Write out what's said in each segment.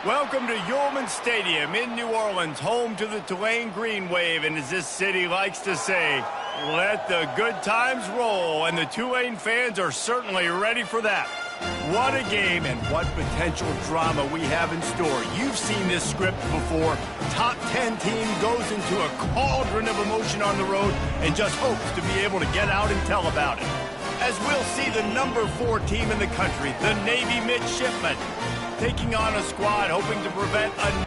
Welcome to Yulman Stadium in New Orleans, home to the Tulane Green Wave, and as this city likes to say, let the good times roll, and the Tulane fans are certainly ready for that. What a game and what potential drama we have in store. You've seen this script before. Top 10 team goes into a cauldron of emotion on the road and just hopes to be able to get out and tell about it. As we'll see the number 4 team in the country, the Navy Midshipmen, taking on a squad hoping to prevent a...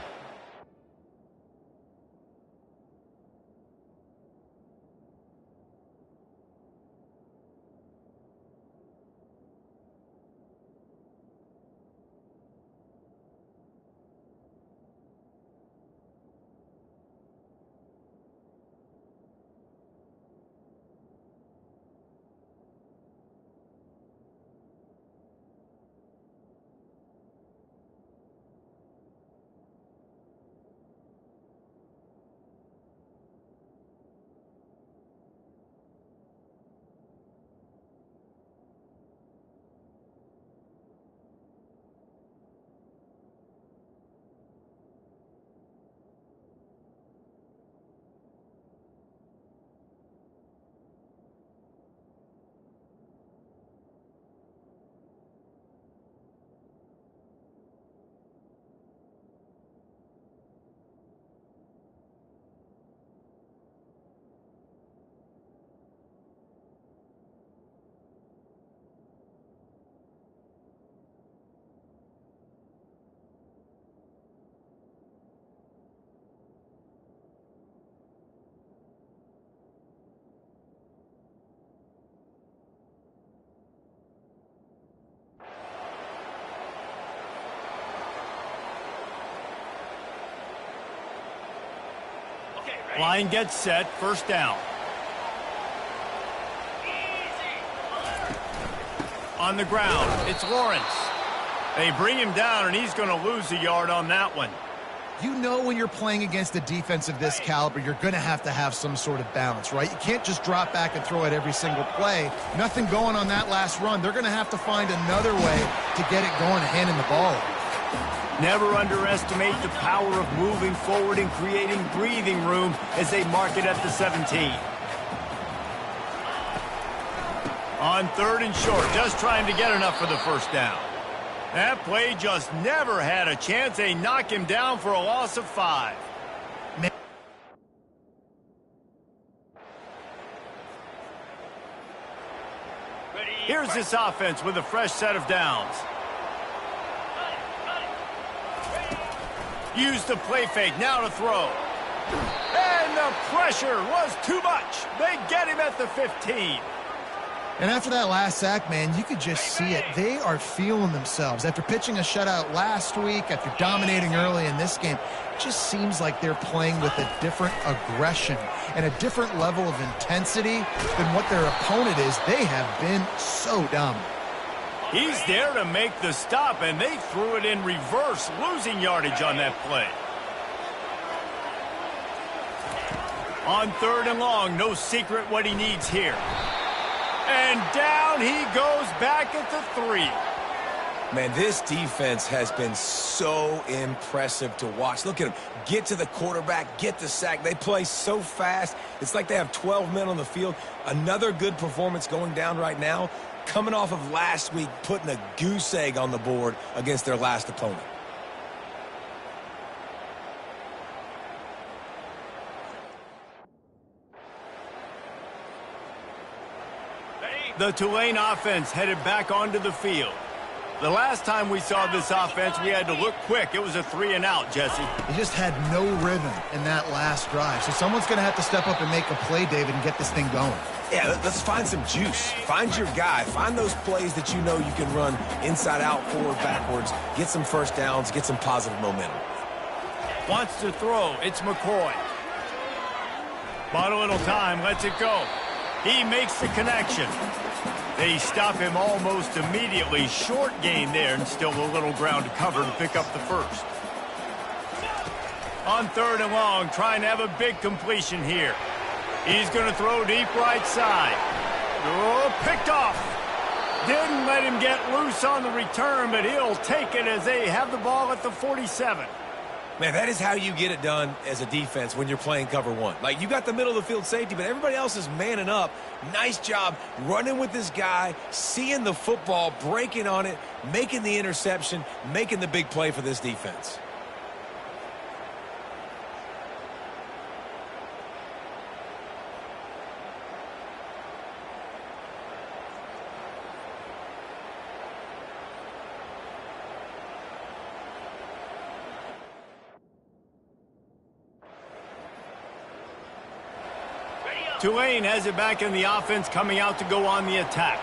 Line gets set, first down. On the ground, it's Lawrence. They bring him down, and he's going to lose a yard on that one. You know when you're playing against a defense of this caliber, you're going to have some sort of balance, right? You can't just drop back and throw it every single play. Nothing going on that last run. They're going to have to find another way to get it going and handing the ball. Never underestimate the power of moving forward and creating breathing room as they mark it at the 17. On 3rd and short, just trying to get enough for the first down. That play just never had a chance. They knock him down for a loss of 5. Here's this offense with a fresh set of downs. Use the play fake, now to throw. And the pressure was too much. They get him at the 15. And after that last sack, man, you could just see it. They are feeling themselves. After pitching a shutout last week, after dominating early in this game, it just seems like they're playing with a different aggression and a different level of intensity than what their opponent is. They have been so dominant. He's there to make the stop, and they threw it in reverse, losing yardage on that play. On 3rd and long, no secret what he needs here. And down he goes back at the 3. Man, this defense has been so impressive to watch. Look at them. Get to the quarterback, get the sack. They play so fast. It's like they have 12 men on the field. Another good performance going down right now, coming off of last week, putting a goose egg on the board against their last opponent. The Tulane offense headed back onto the field. The last time we saw this offense, we had to look quick. It was a 3-and-out, Jesse. They just had no rhythm in that last drive. So someone's going to have to step up and make a play, David, and get this thing going. Yeah, let's find some juice. Find your guy. Find those plays that you know you can run inside out, forward, backwards. Get some first downs. Get some positive momentum. Wants to throw. It's McCoy. Bought a little time. Lets it go. He makes the connection. They stop him almost immediately. Short gain there, and still a little ground to cover to pick up the first. On 3rd and long, trying to have a big completion here. He's going to throw deep right side. Oh, picked off. Didn't let him get loose on the return, but he'll take it as they have the ball at the 47. Man, that is how you get it done as a defense when you're playing cover one. Like, you got the middle of the field safety, but everybody else is manning up. Nice job running with this guy, seeing the football, breaking on it, making the interception, making the big play for this defense. Tulane has it back in the offense, coming out to go on the attack.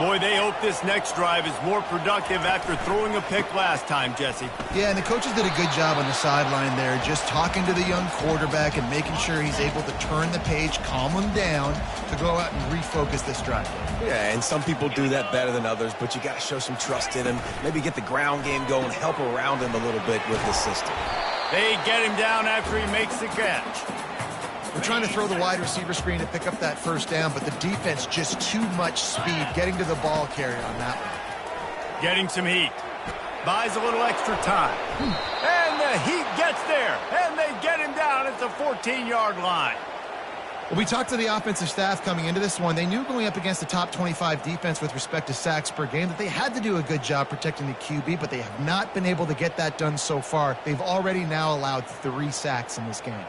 Boy, they hope this next drive is more productive after throwing a pick last time, Jesse. Yeah, and the coaches did a good job on the sideline there, just talking to the young quarterback and making sure he's able to turn the page, calm him down, to go out and refocus this drive. Yeah, and some people do that better than others, but you got to show some trust in him. Maybe get the ground game going, help around him a little bit with the system. They get him down after he makes the catch. We're trying to throw the wide receiver screen to pick up that first down, but the defense just too much speed getting to the ball carrier on that one. Getting some heat. Buys a little extra time. And the heat gets there, and they get him down at the 14-yard line. Well, we talked to the offensive staff coming into this one. They knew going up against the top 25 defense with respect to sacks per game that they had to do a good job protecting the QB, but they have not been able to get that done so far. They've already now allowed 3 sacks in this game.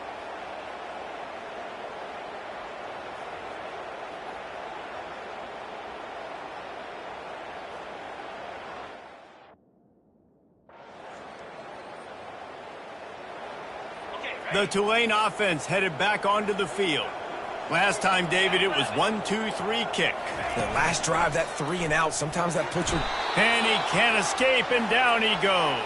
The Tulane offense headed back onto the field. Last time, David, it was 1-2-3 kick. The last drive, that 3 and out, sometimes that puts you... And he can't escape, and down he goes.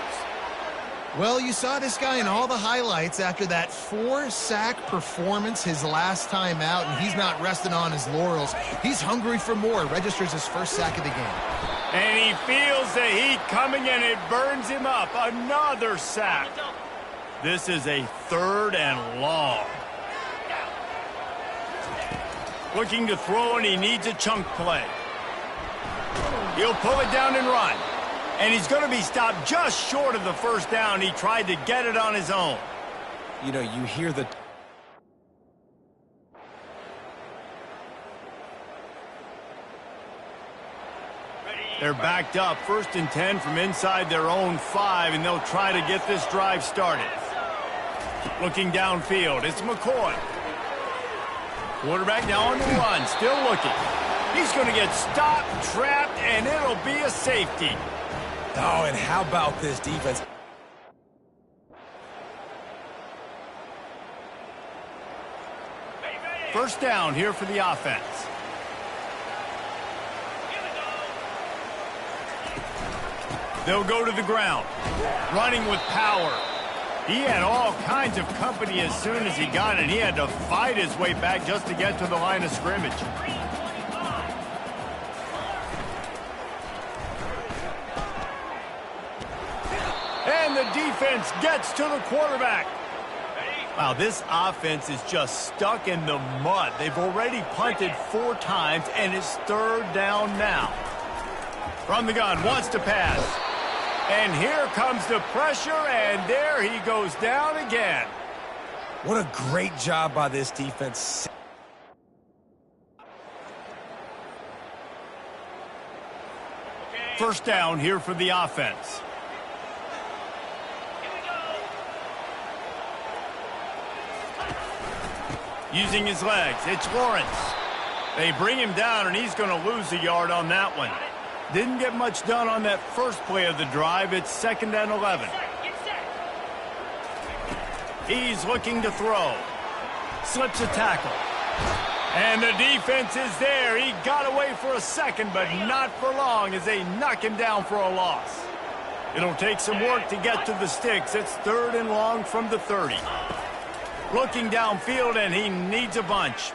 Well, you saw this guy in all the highlights after that 4-sack performance his last time out, and he's not resting on his laurels. He's hungry for more. Registers his first sack of the game. And he feels the heat coming, and it burns him up. Another sack. This is a 3rd and long. Looking to throw, and he needs a chunk play. He'll pull it down and run. And he's going to be stopped just short of the first down. He tried to get it on his own. You know, you hear the... They're backed up, 1st and 10 from inside their own 5, and they'll try to get this drive started. Looking downfield, it's McCoy. Quarterback now on the run, still looking. He's going to get stopped, trapped, and it'll be a safety. Oh, and how about this defense? First down here for the offense. They'll go to the ground, running with power. He had all kinds of company as soon as he got it. He had to fight his way back just to get to the line of scrimmage. And the defense gets to the quarterback. Wow, this offense is just stuck in the mud. They've already punted 4 times, and it's 3rd down now. From the gun, wants to pass. And here comes the pressure, and there he goes down again. What a great job by this defense. First down here for the offense. Using his legs, it's Lawrence. They bring him down, and he's going to lose a yard on that one. Didn't get much done on that first play of the drive. It's 2nd and 11. He's looking to throw. Slips a tackle. And the defense is there. He got away for a second, but not for long as they knock him down for a loss. It'll take some work to get to the sticks. It's 3rd and long from the 30. Looking downfield, and he needs a bunch.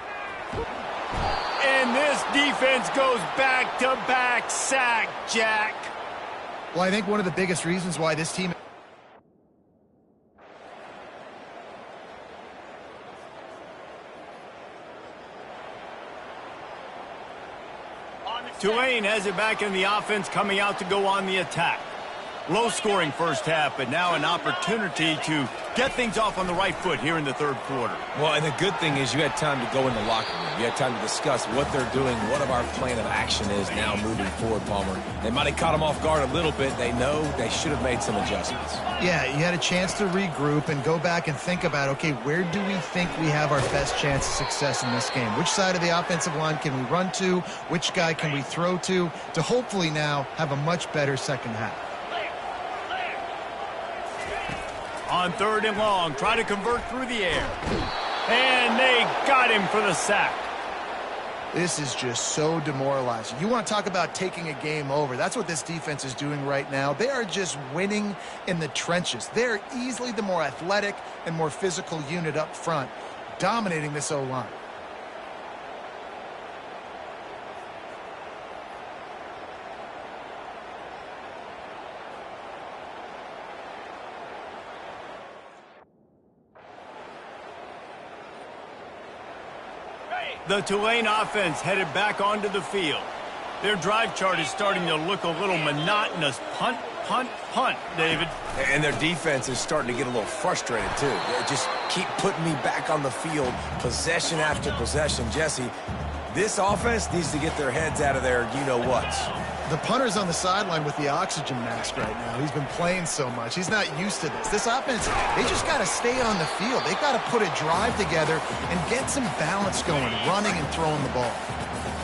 And this defense goes back-to-back sack, Jack. Well, I think one of the biggest reasons why this team... Tulane Tulane has it back in the offense, coming out to go on the attack. Low-scoring first half, but now an opportunity to get things off on the right foot here in the third quarter. Well, and the good thing is you had time to go in the locker room. You had time to discuss what they're doing, what our plan of action is now moving forward, Palmer. They might have caught them off guard a little bit. They know they should have made some adjustments. Yeah, you had a chance to regroup and go back and think about, okay, where do we think we have our best chance of success in this game? Which side of the offensive line can we run to? Which guy can we throw to hopefully now have a much better second half? On third and long, try to convert through the air. And they got him for the sack. This is just so demoralizing. You want to talk about taking a game over. That's what this defense is doing right now. They are just winning in the trenches. They're easily the more athletic and more physical unit up front, dominating this O-line. The Tulane offense headed back onto the field. Their drive chart is starting to look a little monotonous. Punt, punt, punt, David. And their defense is starting to get a little frustrated, too. They just keep putting me back on the field, possession after possession. Jesse, this offense needs to get their heads out of their you-know-whats. The punter's on the sideline with the oxygen mask right now. He's been playing so much. He's not used to this. This offense, they just got to stay on the field. They've got to put a drive together and get some balance going, running and throwing the ball.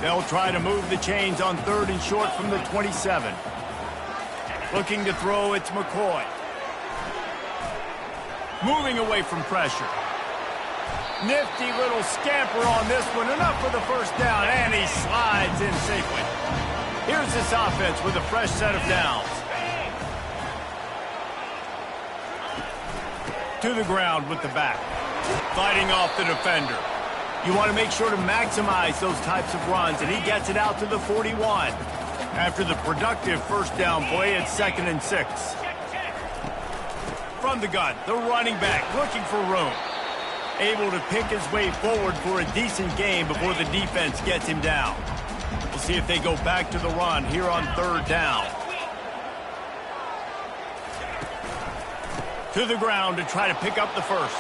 They'll try to move the chains on third and short from the 27. Looking to throw, it's McCoy. Moving away from pressure. Nifty little scamper on this one. Enough for the first down, and he slides in safely. Here's this offense with a fresh set of downs. To the ground with the back. Fighting off the defender. You want to make sure to maximize those types of runs, and he gets it out to the 41. After the productive first down play, it's 2nd and 6. From the gun, the running back looking for room. Able to pick his way forward for a decent game before the defense gets him down. We'll see if they go back to the run here on third down. To the ground to try to pick up the first.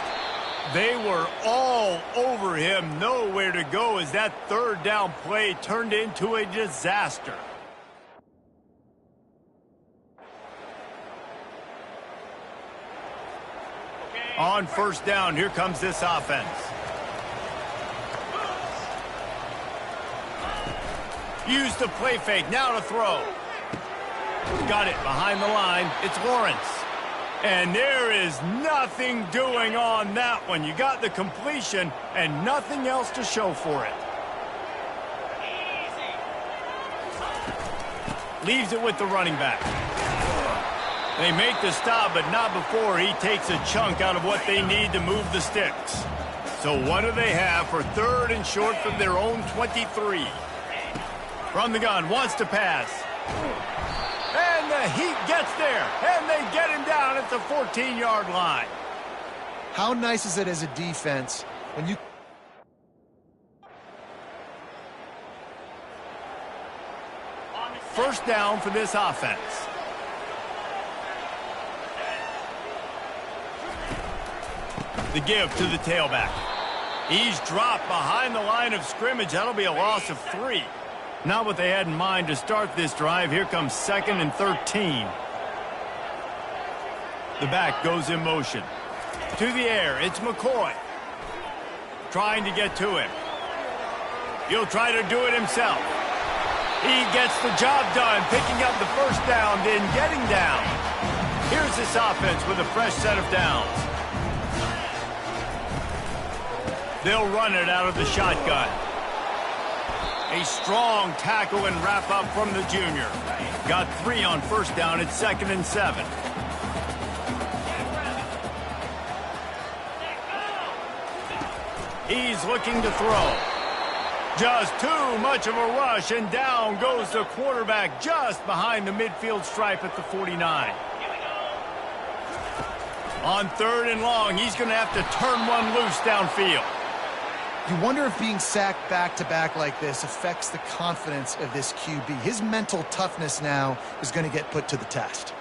They were all over him, nowhere to go as that third down play turned into a disaster. On first down, here comes this offense. Use the play fake, now to throw. Got it behind the line, it's Lawrence. And there is nothing doing on that one. You got the completion and nothing else to show for it. Leaves it with the running back. They make the stop, but not before he takes a chunk out of what they need to move the sticks. So what do they have for third and short from their own 23? From the gun, wants to pass. And the Heat gets there, and they get him down at the 14-yard line. How nice is it as a defense when you... First down for this offense. The give to the tailback. He's dropped behind the line of scrimmage. That'll be a loss of 3. Not what they had in mind to start this drive. Here comes 2nd and 13. The back goes in motion. To the air, it's McCoy. Trying to get to him. He'll try to do it himself. He gets the job done, picking up the first down, then getting down. Here's this offense with a fresh set of downs. They'll run it out of the shotgun. A strong tackle and wrap up from the junior. Got 3 on first down. It's 2nd and 7. He's looking to throw. Just too much of a rush, and down goes the quarterback just behind the midfield stripe at the 49. On third and long, he's going to have to turn one loose downfield. You wonder if being sacked back-to-back like this affects the confidence of this QB. His mental toughness now is going to get put to the test.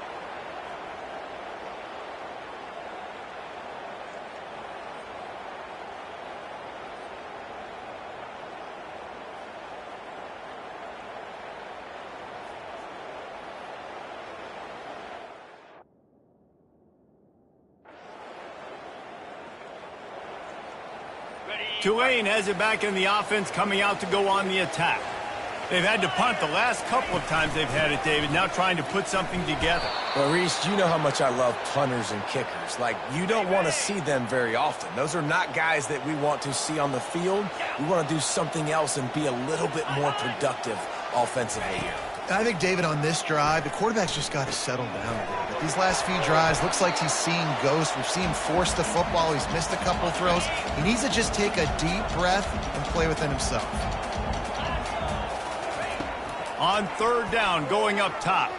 Tulane has it back in the offense, coming out to go on the attack. They've had to punt the last couple of times they've had it, David, now trying to put something together. Well, Reese, you know how much I love punters and kickers. Like, you don't want to see them very often. Those are not guys that we want to see on the field. We want to do something else and be a little bit more productive offensively here. I think, David, on this drive, the quarterback's just got to settle down a little bit. These last few drives, looks like he's seeing ghosts. We've seen him force the football. He's missed a couple throws. He needs to just take a deep breath and play within himself. On third down, going up top.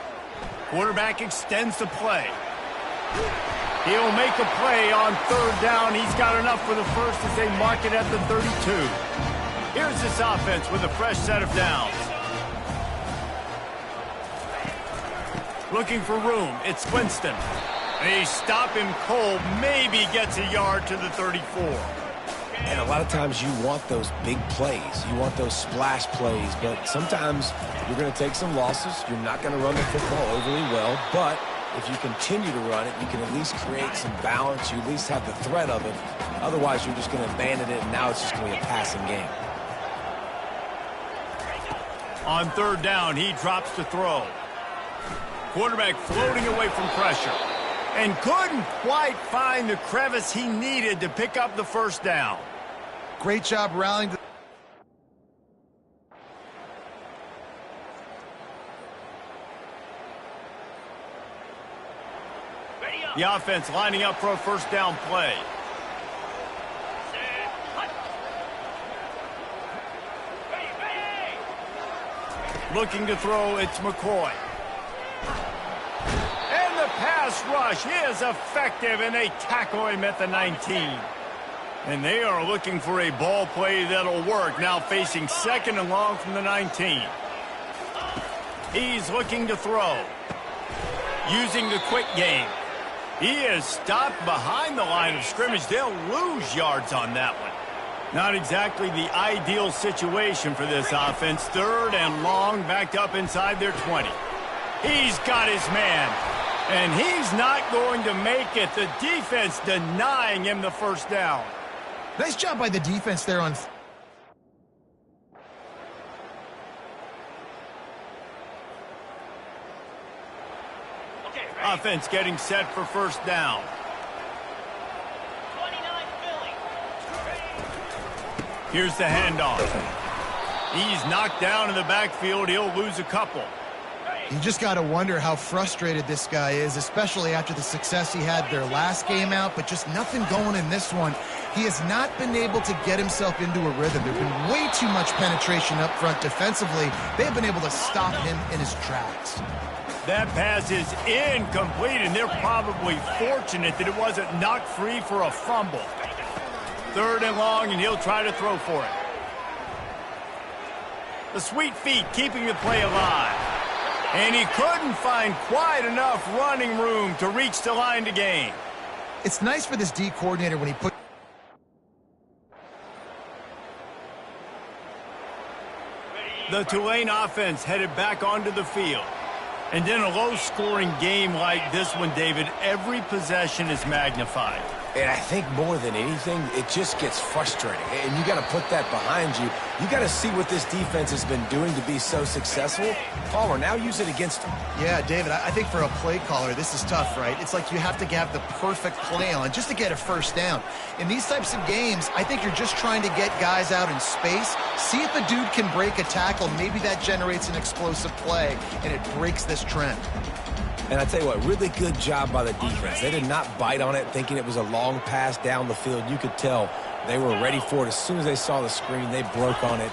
Quarterback extends the play. He'll make a play on third down. He's got enough for the first as they mark it at the 32. Here's this offense with a fresh set of downs. Looking for room. It's Winston. They stop him cold. Maybe gets a yard to the 34. And a lot of times you want those big plays. You want those splash plays. But sometimes you're going to take some losses. You're not going to run the football overly well. But if you continue to run it, you can at least create some balance. You at least have the threat of it. Otherwise, you're just going to abandon it, and now it's just going to be a passing game. On third down, he drops to throw. Quarterback floating away from pressure. And couldn't quite find the crevice he needed to pick up the first down. Great job rallying. The offense lining up for a first down play. Looking to throw, it's McCoy. And the pass rush is effective, and they tackle him at the 19. And they are looking for a ball play that'll work, now facing second and long from the 19. He's looking to throw. Using the quick game. He is stopped behind the line of scrimmage. They'll lose yards on that one. Not exactly the ideal situation for this offense. Third and long, backed up inside their 20. He's got his man, and he's not going to make it. The defense denying him the first down. Nice job by the defense there on... Offense getting set for first down. Here's the handoff. He's knocked down in the backfield. He'll lose a couple. You just got to wonder how frustrated this guy is, especially after the success he had their last game out, but just nothing going in this one. He has not been able to get himself into a rhythm. There's been way too much penetration up front defensively. They've been able to stop him in his tracks. That pass is incomplete, and they're probably fortunate that it wasn't knocked free for a fumble. Third and long, and he'll try to throw for it. The sweet feet keeping the play alive. And he couldn't find quite enough running room to reach the line to gain. It's nice for this D coordinator when he put... The Tulane offense headed back onto the field. And in a low-scoring game like this one, David, every possession is magnified. And I think more than anything, it just gets frustrating. And you got to put that behind you. You got to see what this defense has been doing to be so successful. Palmer, now use it against them. Yeah, David, I think for a play caller, this is tough, right? It's like you have to have the perfect play on just to get a first down. In these types of games, I think you're just trying to get guys out in space, see if a dude can break a tackle. Maybe that generates an explosive play, and it breaks this trend. And I tell you what, really good job by the defense. They did not bite on it thinking it was a long pass down the field. You could tell they were ready for it. As soon as they saw the screen, they broke on it.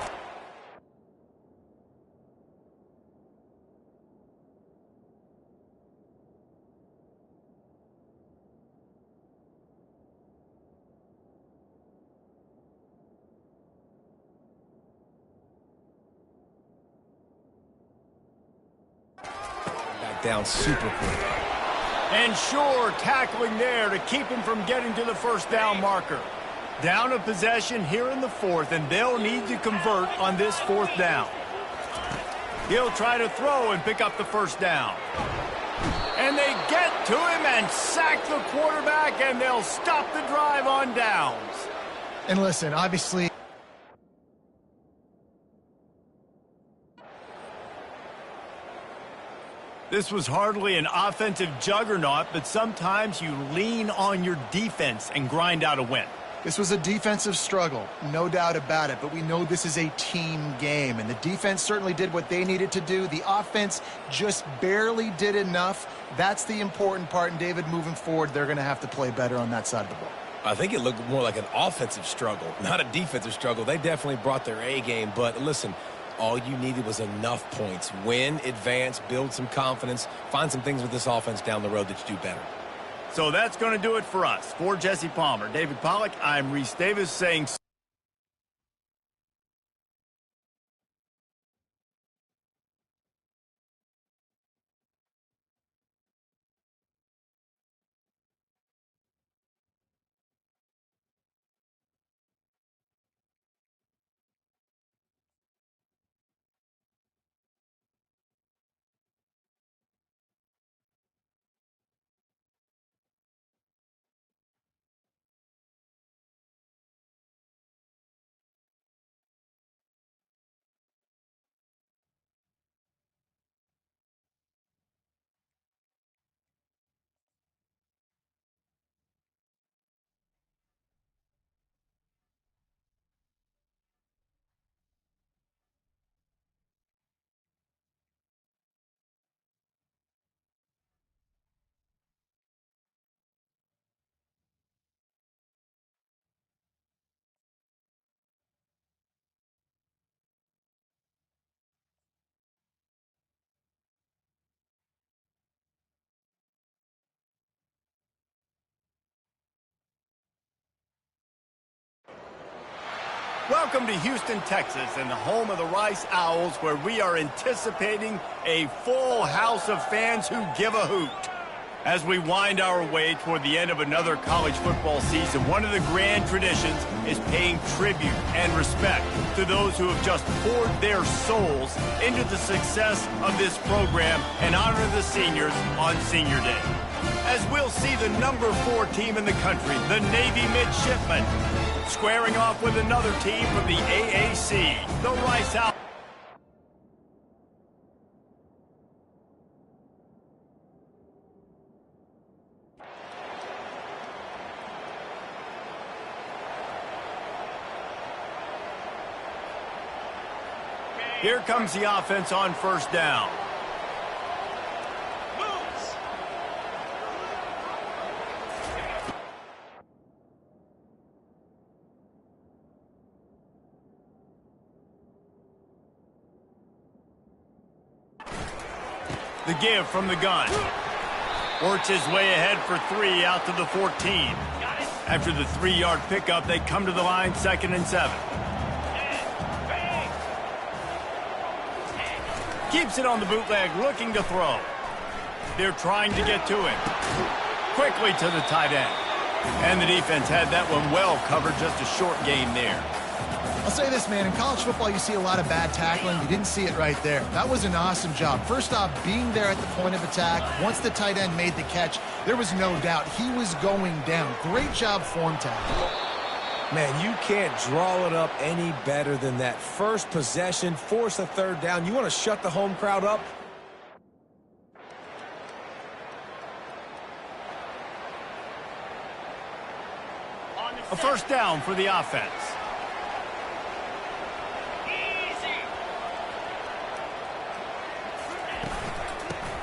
down super quick. And sure, tackling there to keep him from getting to the first down marker. Down a possession here in the fourth, and they'll need to convert on this fourth down. He'll try to throw and pick up the first down. And they get to him and sack the quarterback, and they'll stop the drive on downs. And listen, obviously, this was hardly an offensive juggernaut, but sometimes you lean on your defense and grind out a win. this was a defensive struggle, no doubt about it, but we know this is a team game, and the defense certainly did what they needed to do. The offense just barely did enough. That's the important part, and David, moving forward, they're going to have to play better on that side of the ball. I think it looked more like an offensive struggle, not a defensive struggle. They definitely brought their A game, but listen, all you needed was enough points. Win, advance, build some confidence, find some things with this offense down the road that you do better. So that's going to do it for us. For Jesse Palmer, David Pollack, I'm Reese Davis saying... Welcome to Houston, Texas, and the home of the Rice Owls, where we are anticipating a full house of fans who give a hoot. As we wind our way toward the end of another college football season, one of the grand traditions is paying tribute and respect to those who have just poured their souls into the success of this program and honor the seniors on Senior Day. As we'll see the number 4 team in the country, the Navy Midshipmen, squaring off with another team from the AAC, the Rice Owls. Here comes the offense on first down. The give from the gun. Works his way ahead for 3 out to the 14. After the 3-yard pickup, they come to the line 2nd and 7. Keeps it on the bootleg, looking to throw. They're trying to get to him. Quickly to the tight end. And the defense had that one well covered, just a short gain there. I'll say this, man, in college football you see a lot of bad tackling. You didn't see it right there. That was an awesome job. First off, being there at the point of attack. Once the tight end made the catch, there was no doubt he was going down. Great job form tackle. Man, you can't draw it up any better than that. First possession, force a 3rd down. You want to shut the home crowd up? A first down for the offense.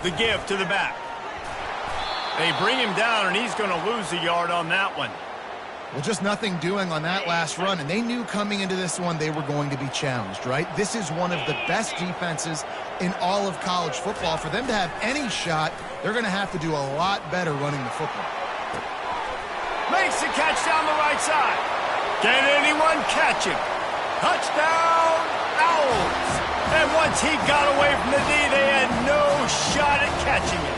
The give to the back. They bring him down, and he's going to lose a yard on that one. Well, just nothing doing on that last run, and they knew coming into this one they were going to be challenged, right? This is one of the best defenses in all of college football. For them to have any shot, they're going to have to do a lot better running the football. Makes the catch down the right side. Can anyone catch him? Touchdown, Owls! And once he got away from the D, they had no no shot at catching it.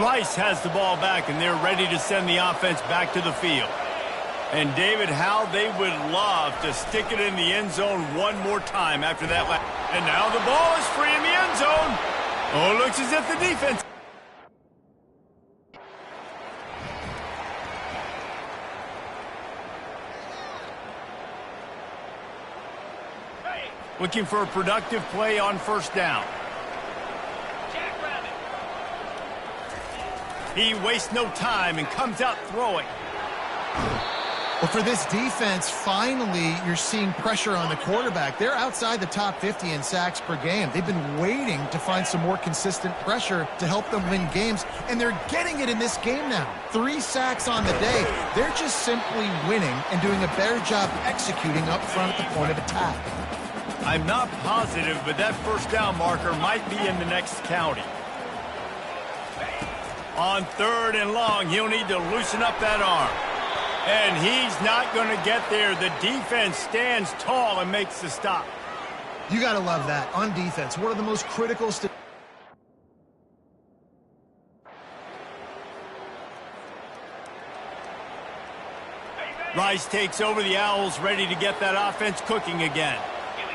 Rice has the ball back, and they're ready to send the offense back to the field. And, David, how they would love to stick it in the end zone one more time after that. And now the ball is free in the end zone. Oh, it looks as if the defense... Looking for a productive play on first down. He wastes no time and comes out throwing. Well, for this defense, finally, you're seeing pressure on the quarterback. They're outside the top 50 in sacks per game. They've been waiting to find some more consistent pressure to help them win games, and they're getting it in this game now. 3 sacks on the day. They're just simply winning and doing a better job executing up front at the point of attack. I'm not positive, but that first down marker might be in the next county. On 3rd and long, he'll need to loosen up that arm. And he's not going to get there. The defense stands tall and makes the stop. You got to love that. On defense, one of the most critical Rice takes over the Owls, ready to get that offense cooking again.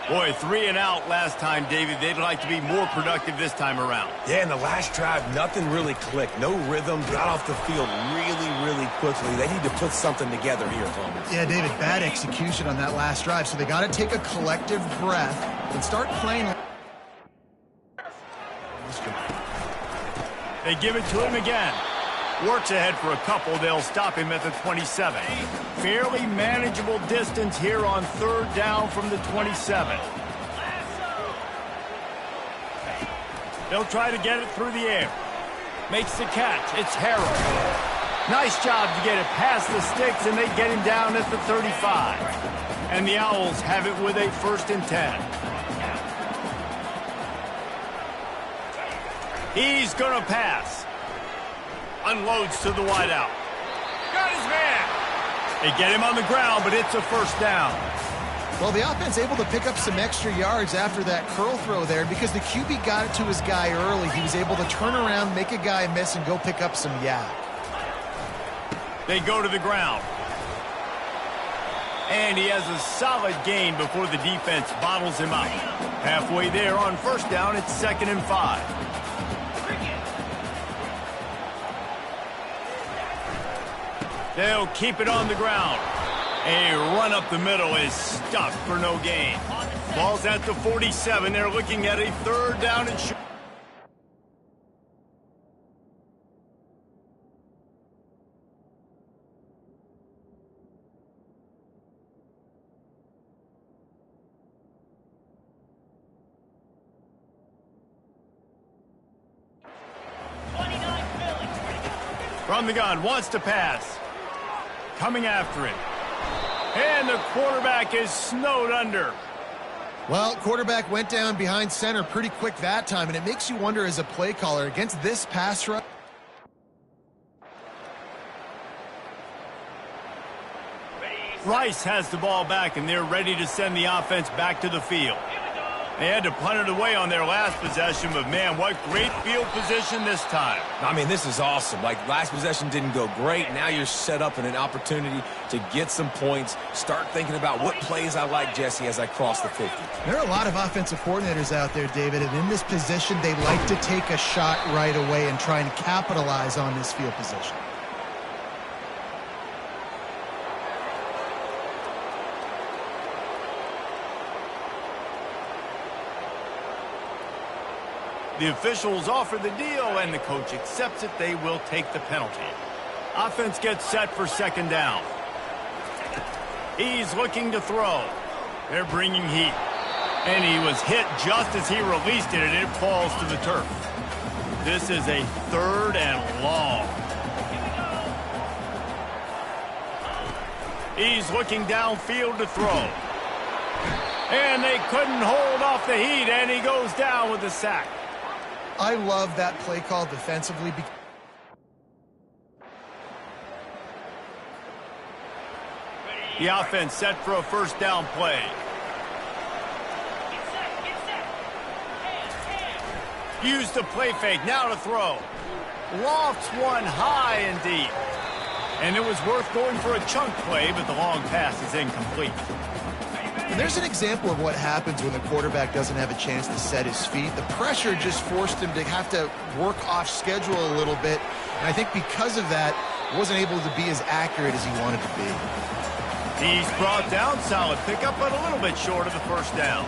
Boy, 3 and out last time, David. They'd like to be more productive this time around. Yeah, in the last drive, nothing really clicked. No rhythm, got off the field really quickly. They need to put something together here, Thomas. Yeah, David, bad execution on that last drive, so they got to take a collective breath and start playing. They give it to him again. Works ahead for a couple. They'll stop him at the 27. Fairly manageable distance here on 3rd down from the 27. They'll try to get it through the air. Makes the catch. It's Harrell. Nice job to get it past the sticks, and they get him down at the 35. And the Owls have it with a 1st and 10. He's going to pass. Unloads to the wideout. Got his man. They get him on the ground, but it's a 1st down. Well, the offense able to pick up some extra yards after that curl throw there because the QB got it to his guy early. He was able to turn around, make a guy miss, and go pick up some yak. They go to the ground. And he has a solid gain before the defense bottles him up. Halfway there on 1st down, it's 2nd and 5. They'll keep it on the ground. A run up the middle is stuffed for no gain. Ball's at the 47. They're looking at a 3rd down and short. From the gun, wants to pass. Coming after it. And the quarterback is snowed under. Well, quarterback went down behind center pretty quick that time, and it makes you wonder as a play caller against this pass rush. Rice has the ball back, and they're ready to send the offense back to the field. They had to punt it away on their last possession, but, man, what great field position this time. I mean, this is awesome. Like, last possession didn't go great. Now you're set up in an opportunity to get some points. Start thinking about what plays I like, Jesse, as I cross the 50. There are a lot of offensive coordinators out there, David, and in this position, they like to take a shot right away and try and capitalize on this field position. The officials offer the deal, and the coach accepts it. They will take the penalty. Offense gets set for 2nd down. He's looking to throw. They're bringing heat. And he was hit just as he released it, and it falls to the turf. This is a 3rd and long. He's looking downfield to throw. And they couldn't hold off the heat, and he goes down with a sack. I love that play call defensively. The offense set for a first down play. Use the play fake, now to throw. Lofts one high and deep. And it was worth going for a chunk play, but the long pass is incomplete. And there's an example of what happens when the quarterback doesn't have a chance to set his feet. The pressure just forced him to have to work off schedule a little bit. And I think because of that, wasn't able to be as accurate as he wanted to be. He's brought down, solid pickup, but a little bit short of the first down.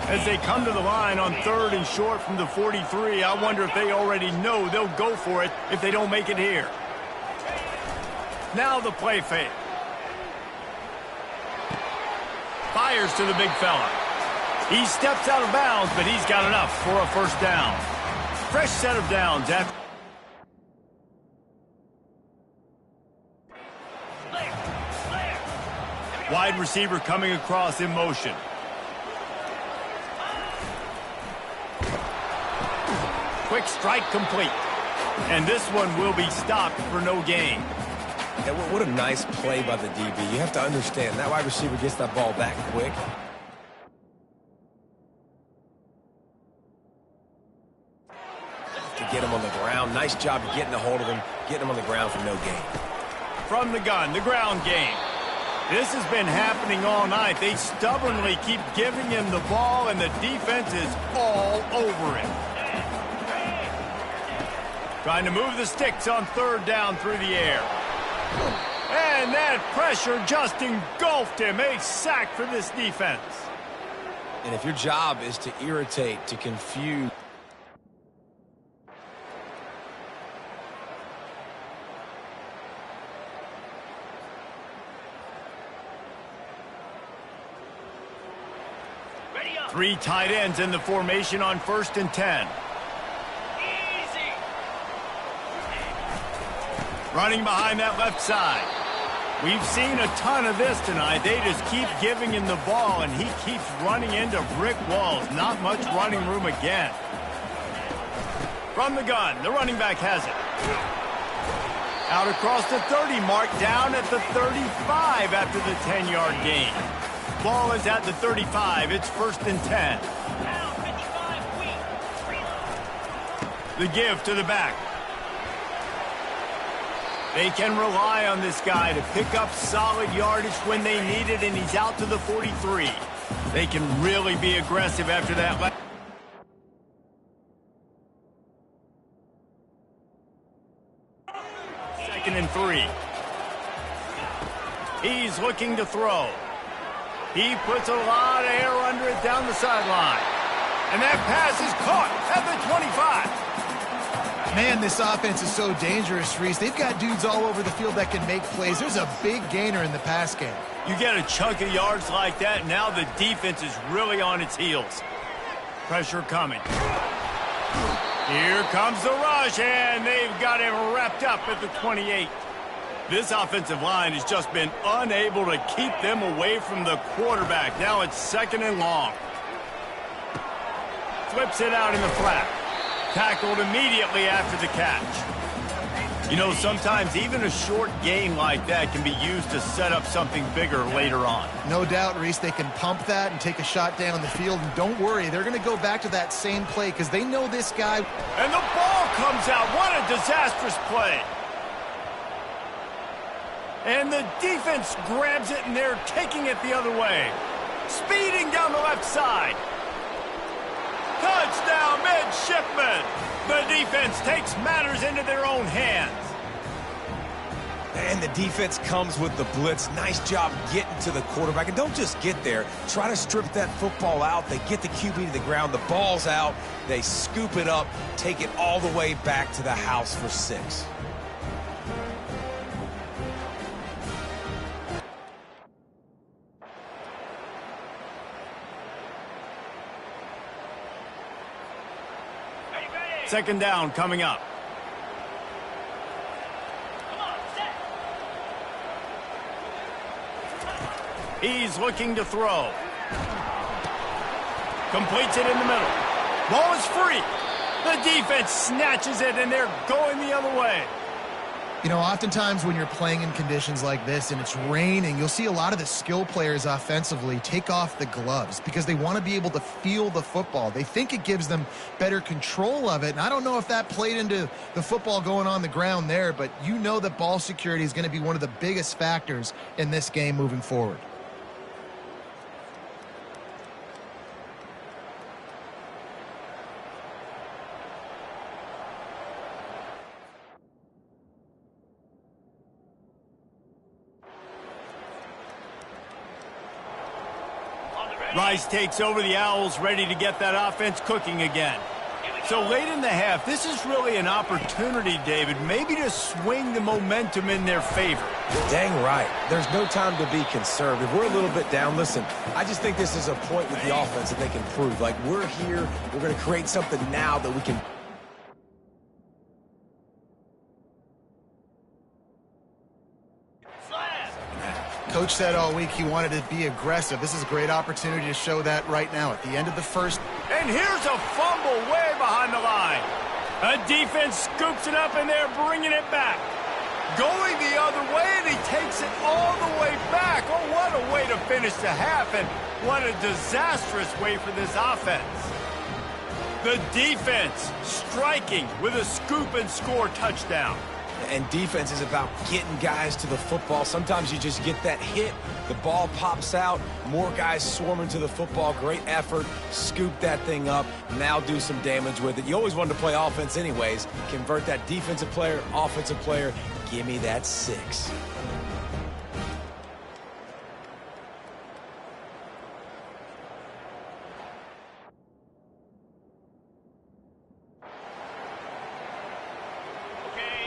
As they come to the line on 3rd and short from the 43, I wonder if they already know they'll go for it if they don't make it here. Now the play fake. Fires to the big fella. He steps out of bounds, but he's got enough for a first down. Fresh set of downs after. Wide receiver coming across in motion. Quick strike complete. And this one will be stopped for no gain. Yeah, what a nice play by the DB. You have to understand, that wide receiver gets that ball that quick. To get him on the ground. Nice job of getting a hold of him, getting him on the ground for no gain. From the gun, the ground game. This has been happening all night. They stubbornly keep giving him the ball, and the defense is all over it. Trying to move the sticks on 3rd down through the air. And that pressure just engulfed him. A sack for this defense. And if your job is to irritate, to confuse... Three tight ends in the formation on 1st and 10. Easy. Running behind that left side. We've seen a ton of this tonight. They just keep giving him the ball, and he keeps running into brick walls. Not much running room again. From the gun, the running back has it. Out across the 30 mark, down at the 35 after the 10-yard gain. Ball is at the 35. It's 1st and 10. The give to the back. They can rely on this guy to pick up solid yardage when they need it, and he's out to the 43. They can really be aggressive after that. 2nd and 3. He's looking to throw. He puts a lot of air under it down the sideline. And that pass is caught at the 25. Man, this offense is so dangerous, Reese. They've got dudes all over the field that can make plays. There's a big gainer in the pass game. You get a chunk of yards like that, now the defense is really on its heels. Pressure coming. Here comes the rush, and they've got him wrapped up at the 28. This offensive line has just been unable to keep them away from the quarterback. Now it's 2nd and long. Flips it out in the flat. Tackled immediately after the catch. You know, sometimes even a short gain like that can be used to set up something bigger later on. No doubt, Reese, they can pump that and take a shot down the field. And don't worry, they're going to go back to that same play because they know this guy. And the ball comes out. What a disastrous play. And the defense grabs it, and they're taking it the other way. Speeding down the left side. Touchdown, midshipmen. The defense takes matters into their own hands. And the defense comes with the blitz. Nice job getting to the quarterback. And don't just get there. Try to strip that football out. They get the QB to the ground. The ball's out. They scoop it up, take it all the way back to the house for 6. Second down coming up. He's looking to throw. Completes it in the middle. Ball is free. The defense snatches it, and they're going the other way. You know, oftentimes when you're playing in conditions like this and it's raining, you'll see a lot of the skill players offensively take off the gloves because they want to be able to feel the football. They think it gives them better control of it. And I don't know if that played into the football going on the ground there, but you know that ball security is going to be one of the biggest factors in this game moving forward. Rice takes over the Owls, ready to get that offense cooking again. So late in the half, this is really an opportunity, David, maybe to swing the momentum in their favor. Dang right. There's no time to be conservative. We're a little bit down. Listen, I just think this is a point with the offense that they can prove. Like, we're here, we're going to create something now that we can... Coach said all week he wanted to be aggressive. This is a great opportunity to show that right now at the end of the first. And here's a fumble way behind the line. A defense scoops it up, and they're bringing it back. Going the other way, and he takes it all the way back. Oh, what a way to finish the half, and what a disastrous way for this offense. The defense striking with a scoop and score touchdown. And defense is about getting guys to the football. Sometimes you just get that hit, the ball pops out, more guys swarming to the football. Great effort, scoop that thing up, now do some damage with it. You always wanted to play offense anyways. Convert that defensive player, offensive player. Give me that 6.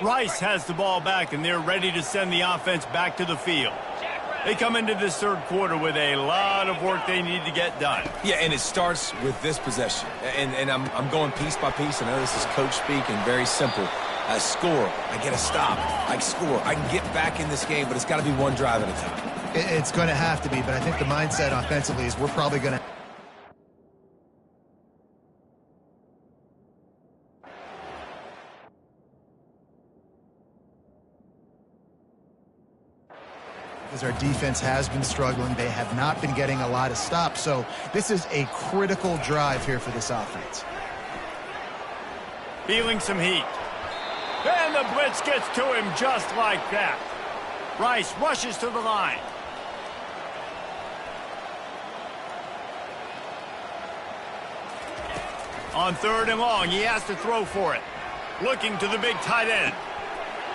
Rice has the ball back, and they're ready to send the offense back to the field. They come into this third quarter with a lot of work they need to get done. Yeah, and it starts with this possession. And I'm going piece by piece. I know this is coach speak and very simple. I score. I get a stop. I score. I can get back in this game, but it's got to be one drive at a time. It's going to have to be, but I think the mindset offensively is we're probably going to... Because our defense has been struggling. They have not been getting a lot of stops. So this is a critical drive here for this offense. Feeling some heat. And the blitz gets to him just like that. Rice rushes to the line. On 3rd and long, he has to throw for it. Looking to the big tight end.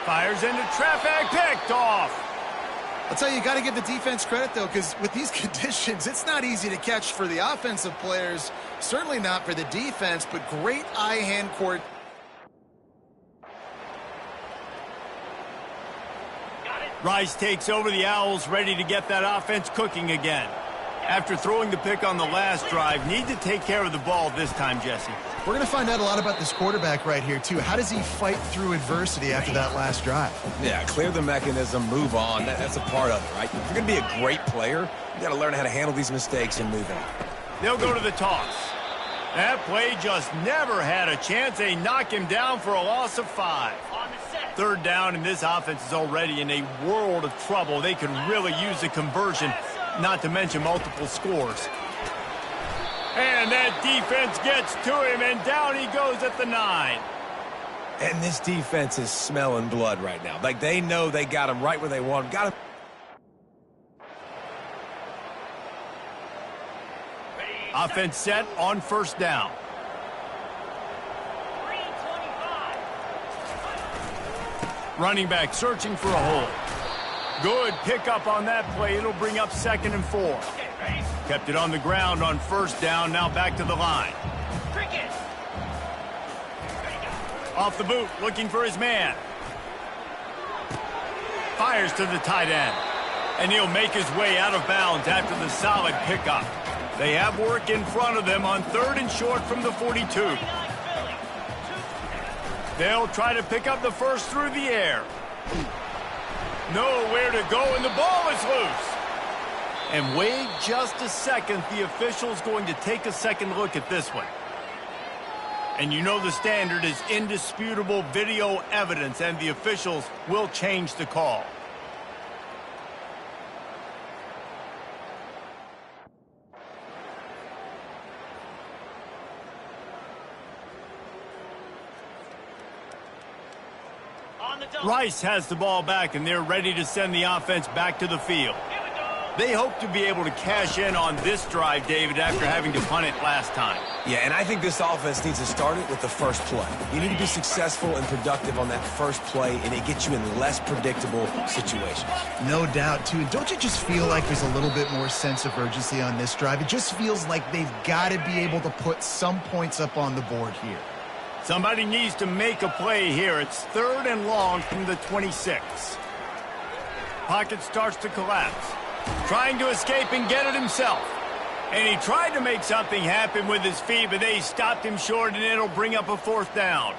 Fires into traffic, picked off. I'll tell you got to give the defense credit, though, because with these conditions, it's not easy to catch for the offensive players. Certainly not for the defense, but great eye-hand court. Rice takes over the Owls, ready to get that offense cooking again. After throwing the pick on the last drive, need to take care of the ball this time, Jesse. We're going to find out a lot about this quarterback right here, too. How does he fight through adversity after that last drive? Yeah, clear the mechanism, move on. That's a part of it, right? If you're going to be a great player, you got to learn how to handle these mistakes and move on. They'll go to the toss. That play just never had a chance. They knock him down for a loss of 5. 3rd down, and this offense is already in a world of trouble. They can really use a conversion, not to mention multiple scores. And that defense gets to him, and down he goes at the 9. And this defense is smelling blood right now. Like, they know they got him right where they want him. Got him. Offense set on 1st down. Running back searching for a hole. Good pickup on that play. It'll bring up 2nd and 4. Kept it on the ground on 1st down. Now back to the line. Off the boot, looking for his man. Fires to the tight end. And he'll make his way out of bounds after the solid pickup. They have work in front of them on 3rd and short from the 42. They'll try to pick up the first through the air. Nowhere to go, and the ball is loose. And wait just a second. The official's going to take a second look at this one. And you know the standard is indisputable video evidence, and the officials will change the call. Rice has the ball back, and they're ready to send the offense back to the field. They hope to be able to cash in on this drive, David, after having to punt it last time. Yeah, and I think this offense needs to start it with the first play. You need to be successful and productive on that first play, and it gets you in less predictable situations. No doubt, too. Don't you just feel like there's a little bit more sense of urgency on this drive? It just feels like they've got to be able to put some points up on the board here. Somebody needs to make a play here. It's 3rd and long from the 26. Pocket starts to collapse. Trying to escape and get it himself. And he tried to make something happen with his feet, but they stopped him short, and it'll bring up a 4th down.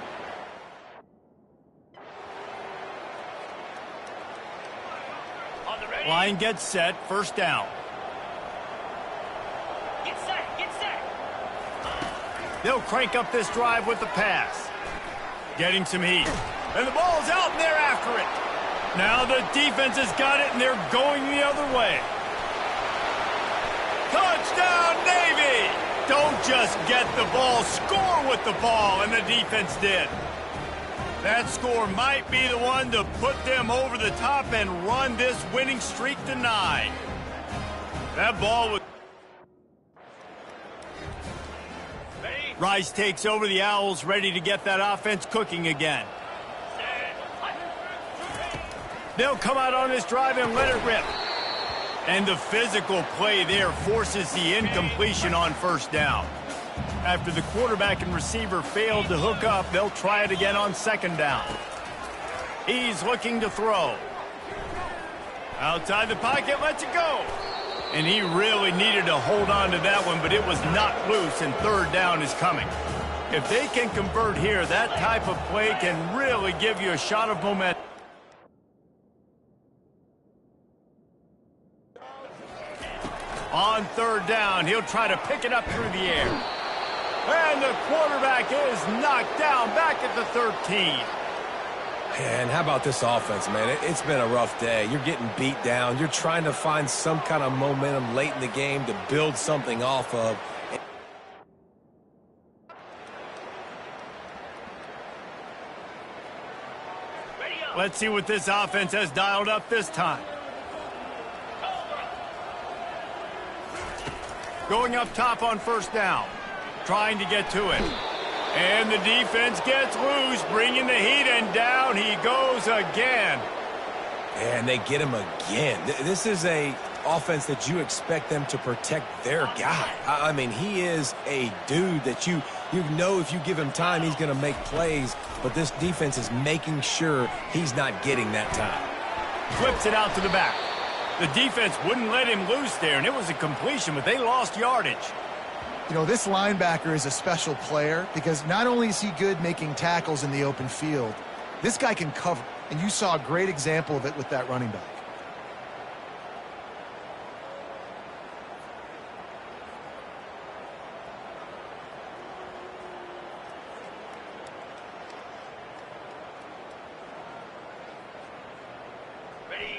Line gets set, 1st down. Get set, get set. They'll crank up this drive with the pass. Getting some heat. And the ball's out, and they're after it. Now the defense has got it, and they're going the other way. Touchdown, Navy! Don't just get the ball, score with the ball, and the defense did. That score might be the one to put them over the top and run this winning streak to 9. That ball was... Rice takes over the Owls, ready to get that offense cooking again. They'll come out on this drive and let it rip. And the physical play there forces the incompletion on 1st down. After the quarterback and receiver failed to hook up, they'll try it again on 2nd down. He's looking to throw. Outside the pocket, lets it go. And he really needed to hold on to that one, but it was knocked loose, and 3rd down is coming. If they can convert here, that type of play can really give you a shot of momentum. On 3rd down, he'll try to pick it up through the air. And the quarterback is knocked down back at the 13. And how about this offense, man? It's been a rough day. You're getting beat down. You're trying to find some kind of momentum late in the game to build something off of. Let's see what this offense has dialed up this time. Going up top on 1st down. Trying to get to it. And the defense gets loose, bringing the heat, and down he goes again. And they get him again. This is a offense that you expect them to protect their guy. I mean, he is a dude that you know if you give him time, he's going to make plays, but this defense is making sure he's not getting that time. Flips it out to the back. The defense wouldn't let him loose there, and it was a completion, but they lost yardage. You know, this linebacker is a special player because not only is he good making tackles in the open field, this guy can cover, and you saw a great example of it with that running back.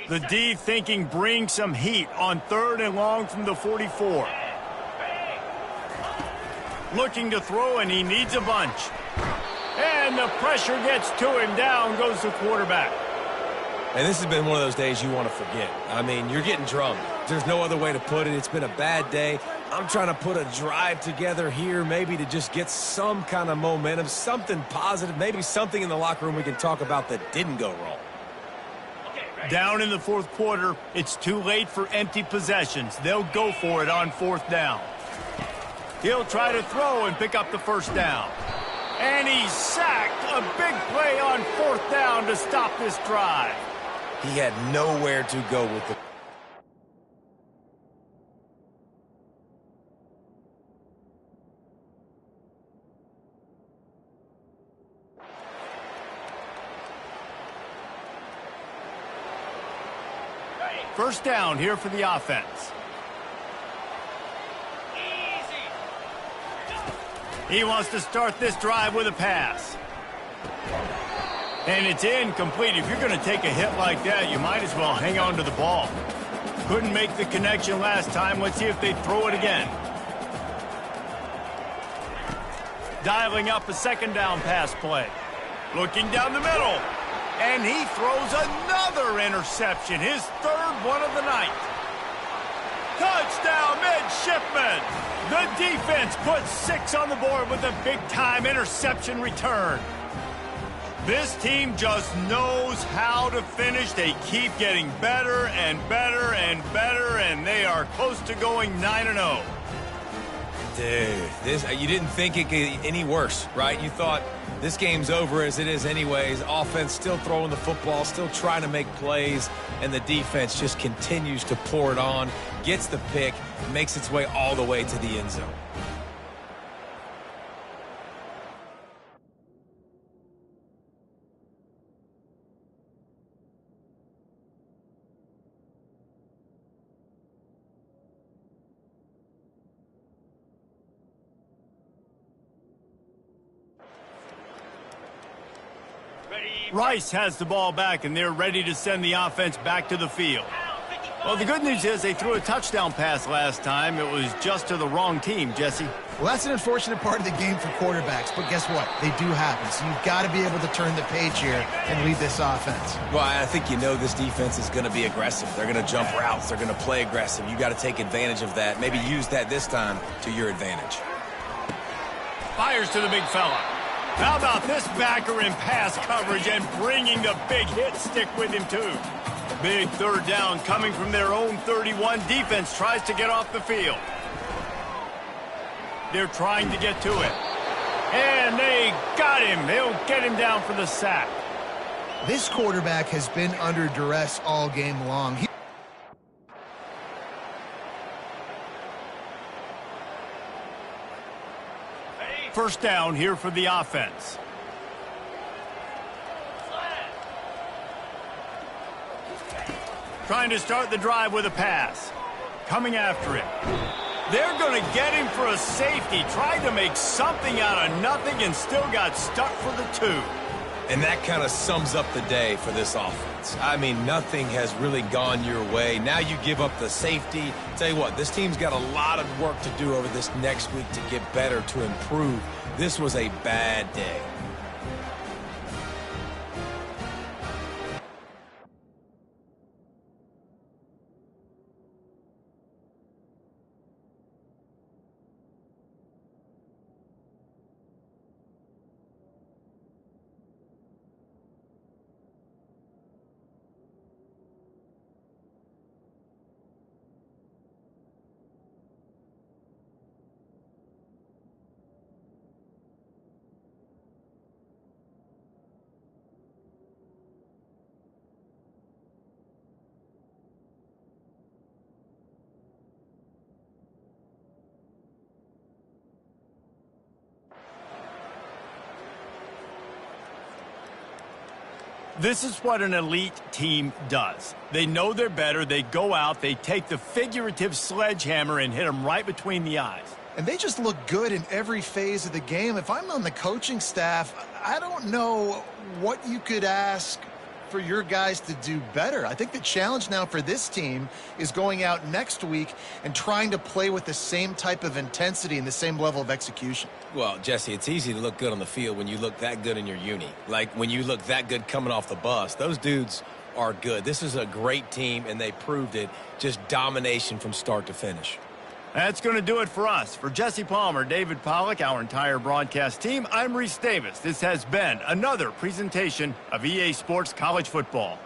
The D thinking bring some heat on 3rd and long from the 44. Looking to throw, and he needs a bunch. And the pressure gets to him. Down goes the quarterback. And this has been one of those days you want to forget. I mean, you're getting drummed. There's no other way to put it. It's been a bad day. I'm trying to put a drive together here, maybe to just get some kind of momentum, something positive, maybe something in the locker room we can talk about that didn't go wrong. Down in the 4th quarter, it's too late for empty possessions. They'll go for it on 4th down. He'll try to throw and pick up the 1st down. And he's sacked. A big play on 4th down to stop this drive. He had nowhere to go with the... First down here for the offense. He wants to start this drive with a pass. And it's incomplete. If you're going to take a hit like that, you might as well hang on to the ball. Couldn't make the connection last time. Let's see if they throw it again. Dialing up a second down pass play. Looking down the middle. And he throws another interception. His third one of the night. Touchdown, midshipmen! The defense puts 6 on the board with a big-time interception return. This team just knows how to finish. They keep getting better and better and better, and they are close to going 9-0. Dude, you didn't think it could get any worse, right? You thought this game's over as it is anyways. Offense still throwing the football, still trying to make plays, and the defense just continues to pour it on, gets the pick, makes its way all the way to the end zone. Rice has the ball back, and they're ready to send the offense back to the field. Well, the good news is they threw a touchdown pass last time. It was just to the wrong team, Jesse. Well, that's an unfortunate part of the game for quarterbacks, but guess what? They do happen, so you've got to be able to turn the page here and lead this offense. Well, I think you know this defense is going to be aggressive. They're going to jump routes. They're going to play aggressive. You got to take advantage of that. Maybe use that this time to your advantage. Fires to the big fella. How about this backer in pass coverage and bringing the big hit stick with him, too? Big third down coming from their own 31. Defense tries to get off the field. They're trying to get to it. And they got him. They'll get him down for the sack. This quarterback has been under duress all game long. First down here for the offense. Trying to start the drive with a pass. Coming after it. They're going to get him for a safety. Tried to make something out of nothing and still got stuck for the 2. And that kind of sums up the day for this offense. I mean, nothing has really gone your way. Now you give up the safety. Tell you what, this team's got a lot of work to do over this next week to get better, to improve. This was a bad day. This is what an elite team does. They know they're better. They go out. They take the figurative sledgehammer and hit them right between the eyes. And they just look good in every phase of the game. If I'm on the coaching staff, I don't know what you could ask for your guys to do better. I think the challenge now for this team is going out next week and trying to play with the same type of intensity and the same level of execution. Well, Jesse, it's easy to look good on the field when you look that good in your uni. Like when you look that good coming off the bus. Those dudes are good. This is a great team, and they proved it. Just domination from start to finish. That's going to do it for us. For Jesse Palmer, David Pollack, our entire broadcast team, I'm Reese Davis. This has been another presentation of EA Sports College Football.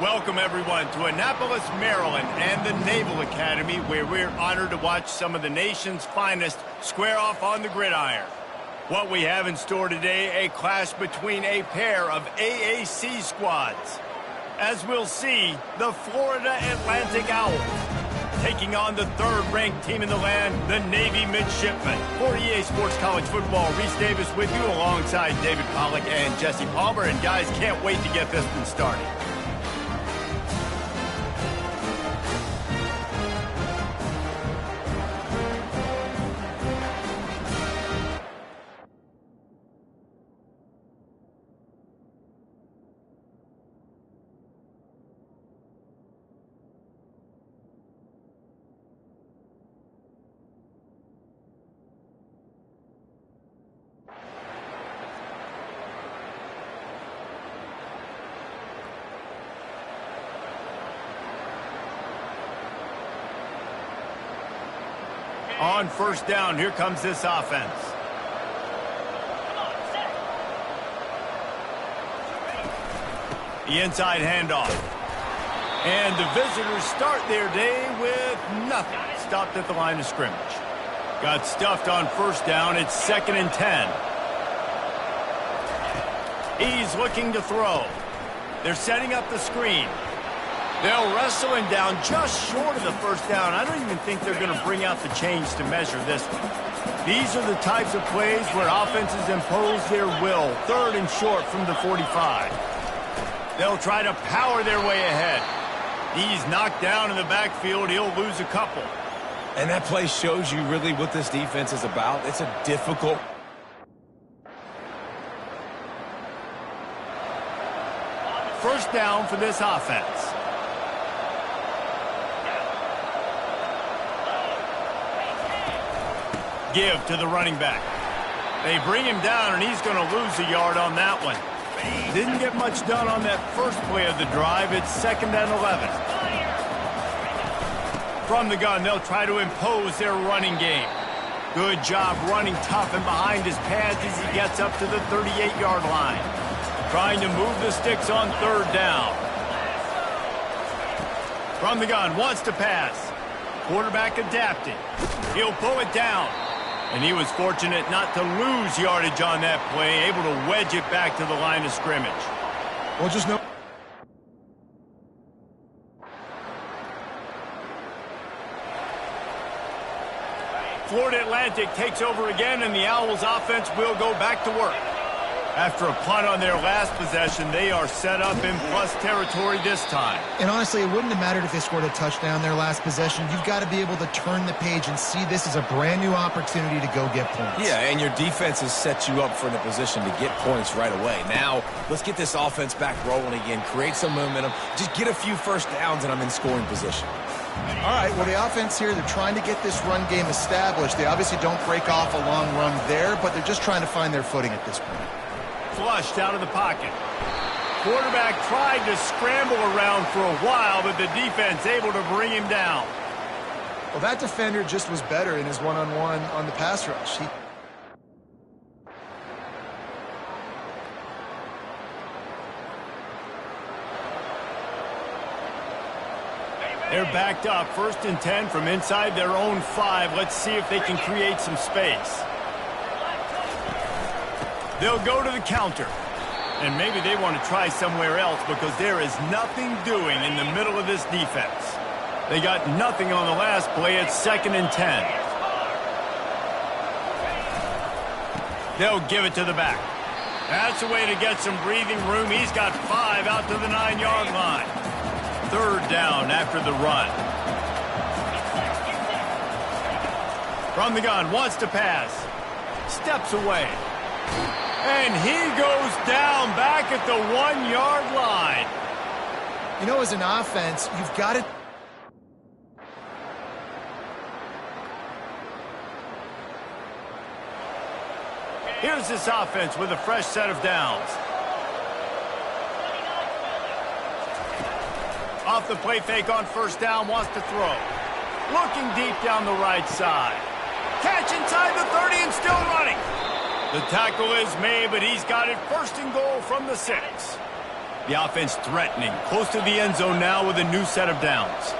Welcome, everyone, to Annapolis, Maryland, and the Naval Academy, where we're honored to watch some of the nation's finest square off on the gridiron. What we have in store today, a clash between a pair of AAC squads. As we'll see, the Florida Atlantic Owls taking on the third-ranked team in the land, the Navy Midshipmen. For EA Sports College Football, Reese Davis with you alongside David Pollack and Jesse Palmer. And guys, can't wait to get this one started. On first down, here comes this offense. The inside handoff. And the visitors start their day with nothing. Stopped at the line of scrimmage. Got stuffed on first down. It's 2nd and 10. He's looking to throw. They're setting up the screen. They'll wrestle him down just short of the first down. I don't even think they're going to bring out the chains to measure this one. These are the types of plays where offenses impose their will. 3rd and short from the 45. They'll try to power their way ahead. He's knocked down in the backfield. He'll lose a couple. And that play shows you really what this defense is about. It's a difficult... First down for this offense. Give to the running back. They bring him down, and he's going to lose a yard on that one. Didn't get much done on that first play of the drive. It's 2nd and 11. From the gun, they'll try to impose their running game. Good job running tough and behind his pads as he gets up to the 38-yard line. Trying to move the sticks on 3rd down. From the gun, wants to pass. Quarterback adapting. He'll pull it down. And he was fortunate not to lose yardage on that play, able to wedge it back to the line of scrimmage. Well, just no. Florida Atlantic takes over again, and the Owls offense will go back to work. After a punt on their last possession, they are set up in plus territory this time. And honestly, it wouldn't have mattered if they scored a touchdown their last possession. You've got to be able to turn the page and see this as a brand new opportunity to go get points. Yeah, and your defense has set you up for the position to get points right away. Now, let's get this offense back rolling again, create some momentum, just get a few first downs, and I'm in scoring position. All right, well, the offense here, they're trying to get this run game established. They obviously don't break off a long run there, but they're just trying to find their footing at this point. Flushed out of the pocket. Quarterback tried to scramble around for a while, but the defense able to bring him down. Well, that defender just was better in his one-on-one on the pass rush. They're backed up, 1st and 10 from inside their own 5. Let's see if they can create some space. They'll go to the counter. And maybe they want to try somewhere else because there is nothing doing in the middle of this defense. They got nothing on the last play. It's 2nd and 10. They'll give it to the back. That's a way to get some breathing room. He's got 5 out to the 9-yard line. 3rd down after the run. From the gun, wants to pass. Steps away. And he goes down back at the 1-yard line. You know, as an offense, you've got to... Here's this offense with a fresh set of downs. Off the play fake on first down, wants to throw. Looking deep down the right side. Catch inside the 30 and still running. The tackle is made, but he's got it 1st and goal from the 6. The offense threatening, close to the end zone now with a new set of downs.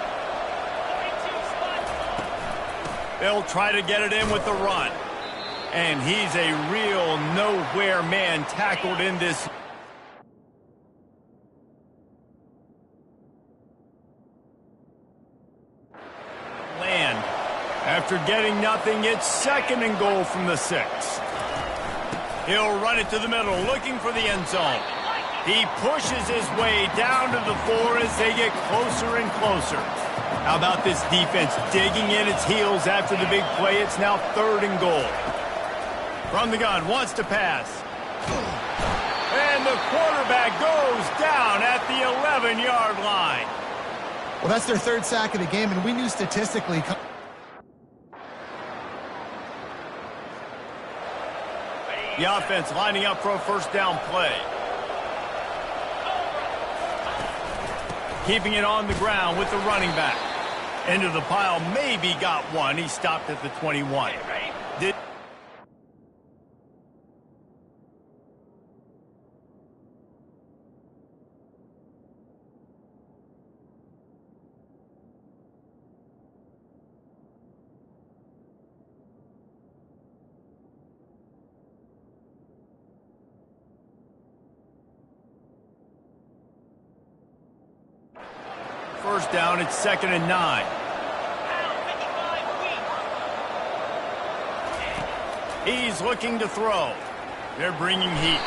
They'll try to get it in with the run. And he's a real nowhere man tackled in this. Land. After getting nothing, it's 2nd and goal from the 6. He'll run it to the middle, looking for the end zone. He pushes his way down to the 4 as they get closer and closer. How about this defense digging in its heels after the big play? It's now 3rd and goal. From the gun, wants to pass. And the quarterback goes down at the 11-yard line. Well, that's their 3rd sack of the game, and we knew statistically. The offense lining up for a 1st down play. Keeping it on the ground with the running back. Into the pile, maybe got one. He stopped at the 21. First down, it's 2nd and 9. He's looking to throw. They're bringing heat.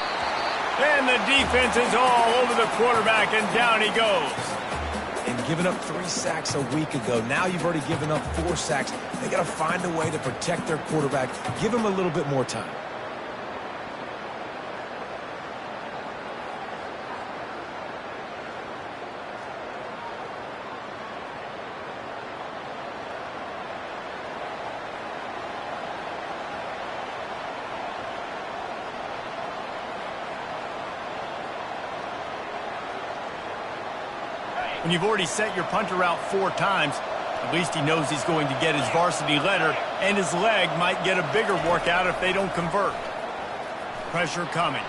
And the defense is all over the quarterback, and down he goes. And giving up 3 sacks a week ago. Now you've already given up 4 sacks. They got to find a way to protect their quarterback. Give him a little bit more time. When you've already sent your punter out 4 times, at least he knows he's going to get his varsity letter, and his leg might get a bigger workout if they don't convert. Pressure coming.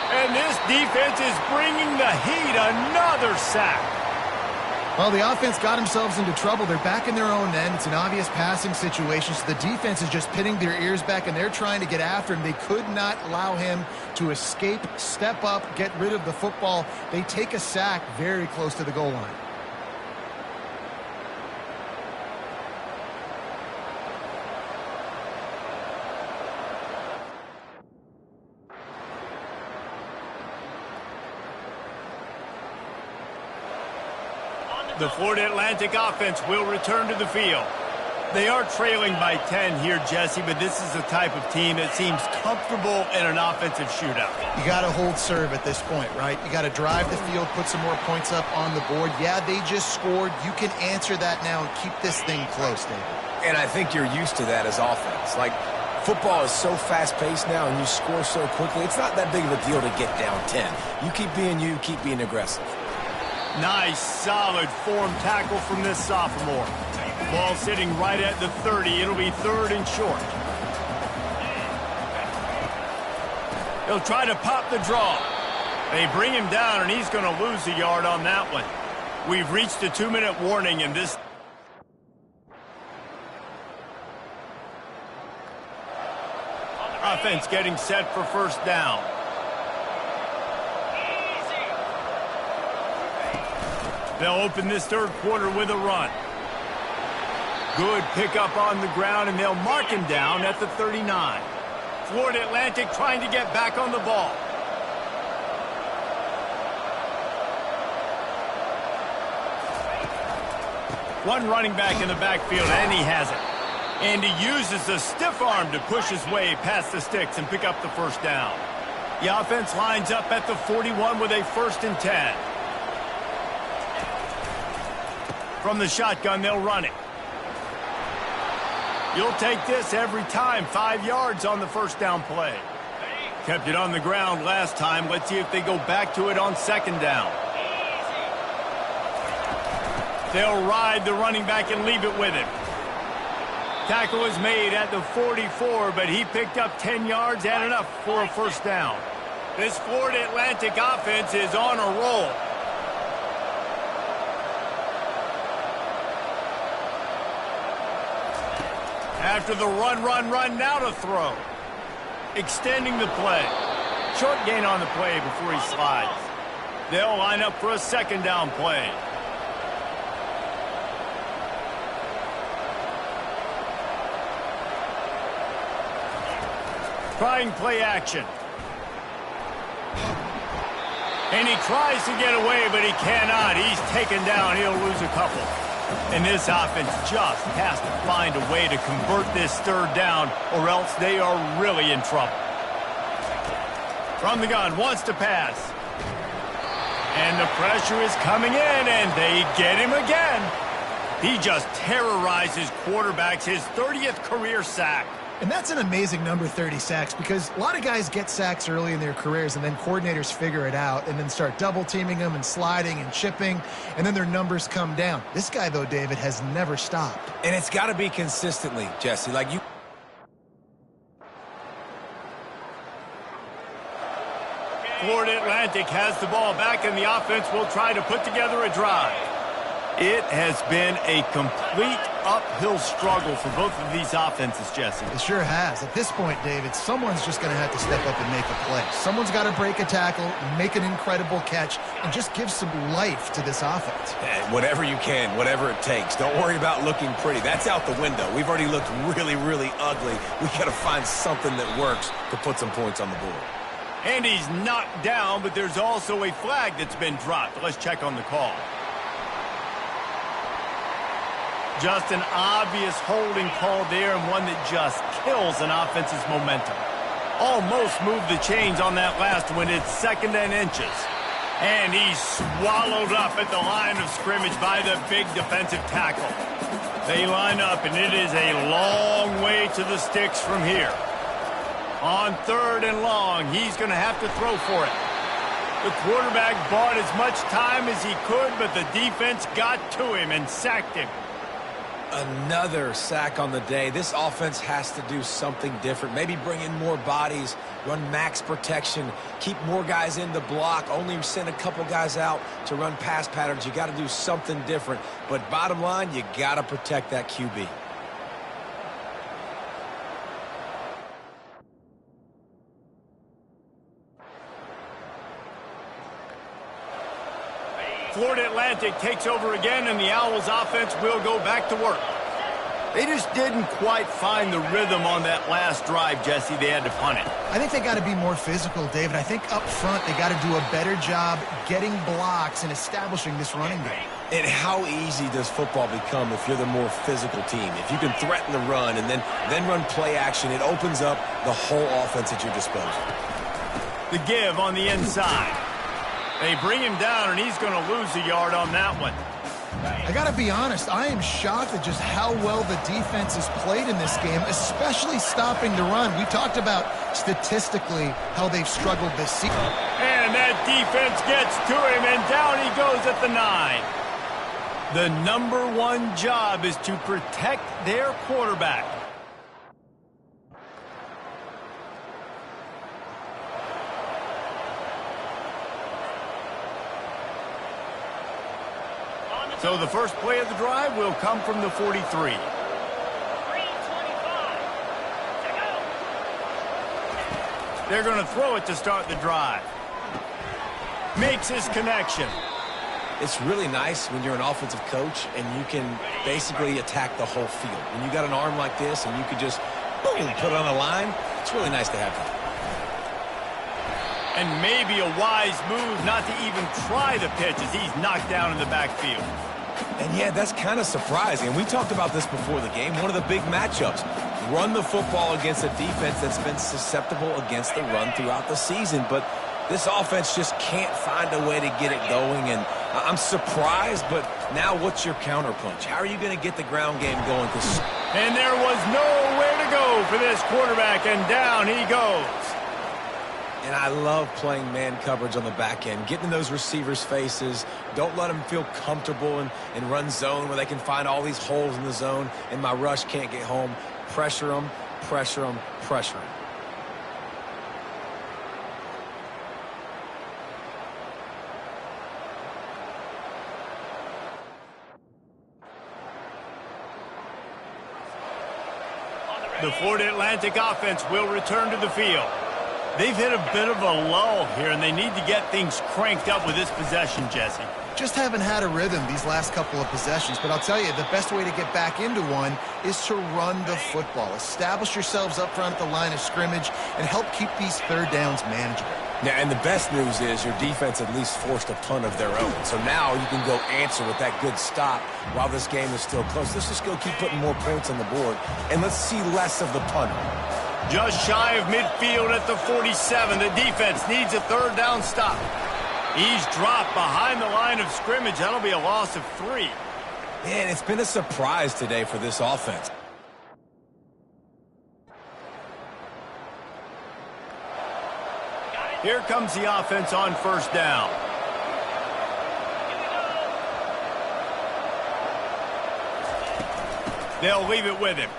And this defense is bringing the heat. Another sack. Well, the offense got themselves into trouble. They're back in their own end. It's an obvious passing situation, so the defense is just pinning their ears back, and they're trying to get after him. They could not allow him to escape, step up, get rid of the football. They take a sack very close to the goal line. The Florida Atlantic offense will return to the field. They are trailing by 10 here, Jesse, but this is the type of team that seems comfortable in an offensive shootout. You got to hold serve at this point, right? You got to drive the field, put some more points up on the board. Yeah, they just scored. You can answer that now and keep this thing close, David. And I think you're used to that as offense. Like, football is so fast-paced now and you score so quickly, it's not that big of a deal to get down 10. You keep being aggressive. Nice, solid form tackle from this sophomore. Ball sitting right at the 30. It'll be 3rd and short. He'll try to pop the draw. They bring him down, and he's going to lose a yard on that one. We've reached the 2-minute warning in this. Offense getting set for 1st down. They'll open this 3rd quarter with a run. Good pickup on the ground, and they'll mark him down at the 39. Florida Atlantic trying to get back on the ball. One running back in the backfield, and he has it. And he uses the stiff arm to push his way past the sticks and pick up the 1st down. The offense lines up at the 41 with a 1st and 10. From the shotgun, they'll run it. You'll take this every time. 5 yards on the 1st down play. Kept it on the ground last time. Let's see if they go back to it on 2nd down. They'll ride the running back and leave it with him. Tackle is made at the 44, but he picked up 10 yards and enough for a 1st down. This Florida Atlantic offense is on a roll. After the run, now to throw. Extending the play. Short gain on the play before he slides. They'll line up for a second down play. Trying play action. And he tries to get away, but he cannot. He's taken down. He'll lose a couple. And this offense just has to find a way to convert this third down, or else they are really in trouble. From the gun, wants to pass. And the pressure is coming in, and they get him again. He just terrorizes quarterbacks, his 30th career sack. And that's an amazing number, 30 sacks, because a lot of guys get sacks early in their careers, and then coordinators figure it out and then start double-teaming them and sliding and chipping, and then their numbers come down. This guy, though, David, has never stopped. And it's got to be consistently, Jesse. Like you. Florida Atlantic has the ball back, and the offense will try to put together a drive. It has been a complete uphill struggle for both of these offenses, Jesse. It sure has. At this point, David, someone's just going to have to step up and make a play. Someone's got to break a tackle, make an incredible catch, and just give some life to this offense. Whatever you can, whatever it takes. Don't worry about looking pretty. That's out the window. We've already looked really, really ugly. We got to find something that works to put some points on the board. And he's knocked down, but there's also a flag that's been dropped. Let's check on the call. Just an obvious holding call there, and one that just kills an offense's momentum. Almost moved the chains on that last one. It's 2nd and inches. And he's swallowed up at the line of scrimmage by the big defensive tackle. They line up, and it is a long way to the sticks from here. On 3rd and long, he's going to have to throw for it. The quarterback bought as much time as he could, but the defense got to him and sacked him. Another sack on the day. This offense has to do something different. Maybe bring in more bodies, run max protection, keep more guys in the block, only send a couple guys out to run pass patterns. You got to do something different. But bottom line, you got to protect that QB. Florida Atlantic takes over again, and the Owls offense will go back to work. They just didn't quite find the rhythm on that last drive, Jesse. They had to punt it. I think they got to be more physical, David. I think up front they got to do a better job getting blocks and establishing this running game. And how easy does football become if you're the more physical team? If you can threaten the run and then run play action, it opens up the whole offense at your disposal. The give on the inside. They bring him down, and he's going to lose a yard on that one. I got to be honest, I am shocked at just how well the defense has played in this game, especially stopping the run. We talked about statistically how they've struggled this season. And that defense gets to him, and down he goes at the 9. The #1 job is to protect their quarterback. So the first play of the drive will come from the 43. 3:25 to go. They're going to throw it to start the drive. Makes his connection. It's really nice when you're an offensive coach and you can basically attack the whole field. When you got an arm like this and you could just, boom, put it on the line, it's really nice to have that. And maybe a wise move not to even try the pitch as he's knocked down in the backfield. And yeah, that's kind of surprising. We talked about this before the game. One of the big matchups. Run the football against a defense that's been susceptible against the run throughout the season. But this offense just can't find a way to get it going. And I'm surprised, but now what's your counterpunch? How are you going to get the ground game going? And there was nowhere to go for this quarterback, and down he goes. And I love playing man coverage on the back end, getting in those receivers' faces. Don't let them feel comfortable and run zone where they can find all these holes in the zone and my rush can't get home. Pressure them, pressure them, pressure them. The Florida Atlantic offense will return to the field. They've hit a bit of a lull here, and they need to get things cranked up with this possession, Jesse. Just haven't had a rhythm these last couple of possessions, but I'll tell you, the best way to get back into one is to run the football. Establish yourselves up front at the line of scrimmage and help keep these third downs manageable. Yeah, and the best news is your defense at least forced a punt of their own. So now you can go answer with that good stop while this game is still close. Let's just go keep putting more points on the board, and let's see less of the punter. Just shy of midfield at the 47. The defense needs a third down stop. He's dropped behind the line of scrimmage. That'll be a loss of 3. Man, it's been a surprise today for this offense. Here comes the offense on first down. They'll leave it with him.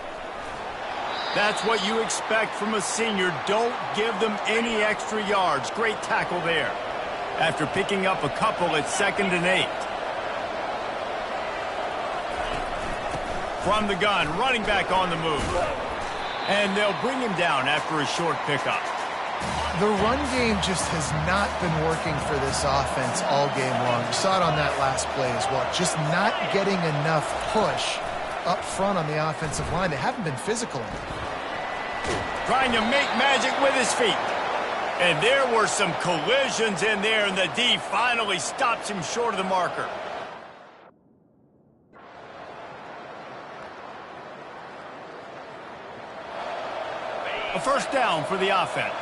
That's what you expect from a senior. Don't give them any extra yards. Great tackle there. After picking up a couple, it's 2nd and 8. From the gun, running back on the move. And they'll bring him down after a short pickup. The run game just has not been working for this offense all game long. You saw it on that last play as well. Just not getting enough push up front on the offensive line. They haven't been physical enough. Trying to make magic with his feet. And there were some collisions in there, and the D finally stops him short of the marker. A first down for the offense.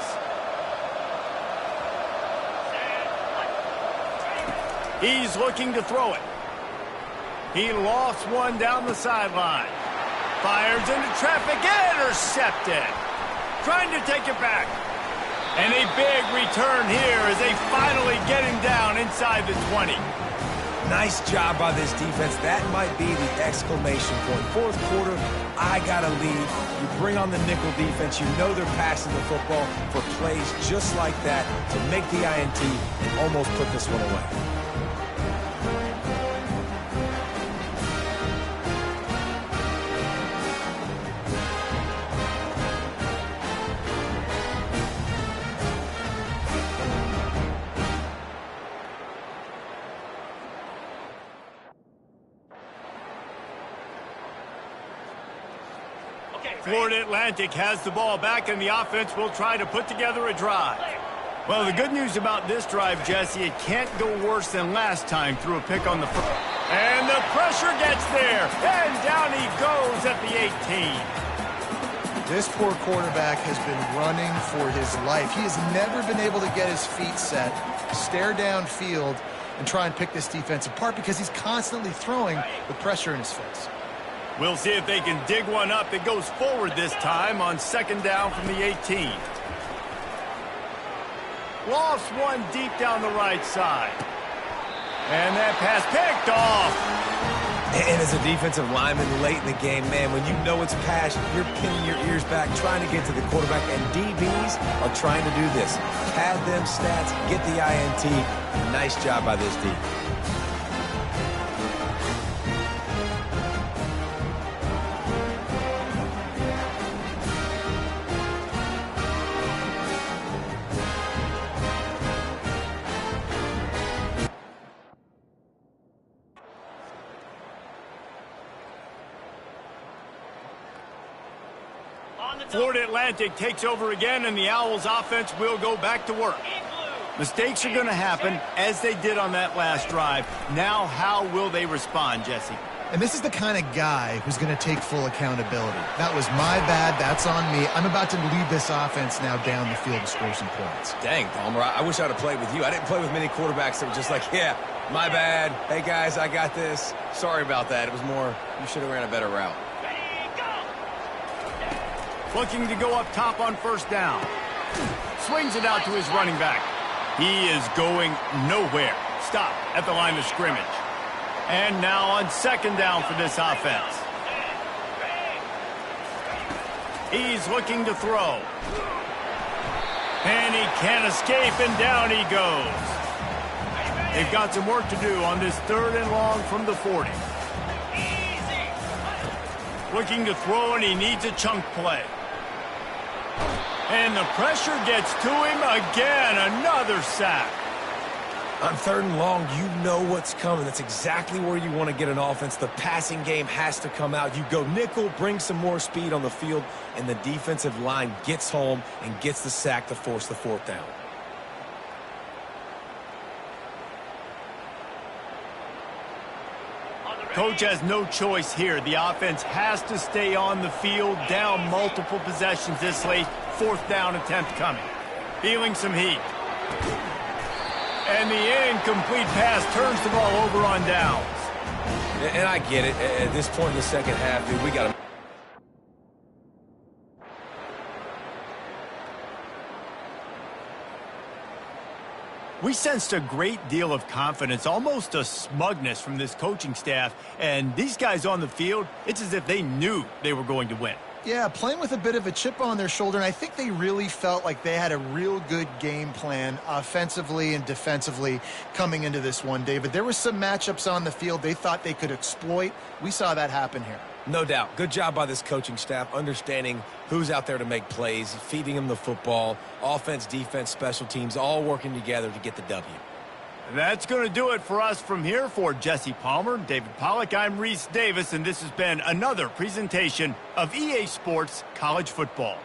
He's looking to throw it. He lost one down the sideline. Fires into traffic, intercepted. Trying to take it back. And a big return here as they finally get him down inside the 20. Nice job by this defense. That might be the exclamation point. Fourth quarter, I got a lead. You bring on the nickel defense. You know they're passing the football for plays just like that to make the INT and almost put this one away. Florida Atlantic has the ball back, and the offense will try to put together a drive. Well, the good news about this drive, Jesse, it can't go worse than last time through a pick on the first. And the pressure gets there, and down he goes at the 18. This poor quarterback has been running for his life. He has never been able to get his feet set, stare downfield, and try and pick this defense apart because he's constantly throwing with pressure in his face. We'll see if they can dig one up that goes forward this time on 2nd down from the 18. Lost one deep down the right side. And that pass picked off. And as a defensive lineman late in the game, man, when you know it's passed, you're pinning your ears back, trying to get to the quarterback, and DBs are trying to do this. Pad them stats, get the INT. Nice job by this D. Florida Atlantic takes over again, and the Owls offense will go back to work. Mistakes are going to happen, as they did on that last drive. Now, how will they respond, Jesse? And this is the kind of guy who's going to take full accountability. That was my bad. That's on me. I'm about to lead this offense now down the field to score some points. Dang, Palmer, I wish I would have played with you. I didn't play with many quarterbacks that were just like, yeah, my bad. Hey, guys, I got this. Sorry about that. It was more, you should have ran a better route. Looking to go up top on first down. Swings it out to his running back. He is going nowhere. Stop at the line of scrimmage. And now on 2nd down for this offense. He's looking to throw. And he can't escape, and down he goes. They've got some work to do on this 3rd and long from the 40. Looking to throw, and he needs a chunk play. And the pressure gets to him again. Another sack. On 3rd and long, you know what's coming. That's exactly where you want to get an offense. The passing game has to come out. You go nickel, bring some more speed on the field, and the defensive line gets home and gets the sack to force the 4th down. Coach has no choice here. The offense has to stay on the field, down multiple possessions this late. 4th down attempt coming. Feeling some heat. And the incomplete pass turns the ball over on downs. And I get it. At this point in the second half, dude, we got to... We sensed a great deal of confidence, almost a smugness from this coaching staff. And these guys on the field, it's as if they knew they were going to win. Yeah, playing with a bit of a chip on their shoulder, and I think they really felt like they had a real good game plan offensively and defensively coming into this one, David. There were some matchups on the field they thought they could exploit. We saw that happen here. No doubt. Good job by this coaching staff, understanding who's out there to make plays, feeding them the football, offense, defense, special teams, all working together to get the W. That's going to do it for us from here. For Jesse Palmer, David Pollack, I'm Reese Davis, and this has been another presentation of EA Sports College Football.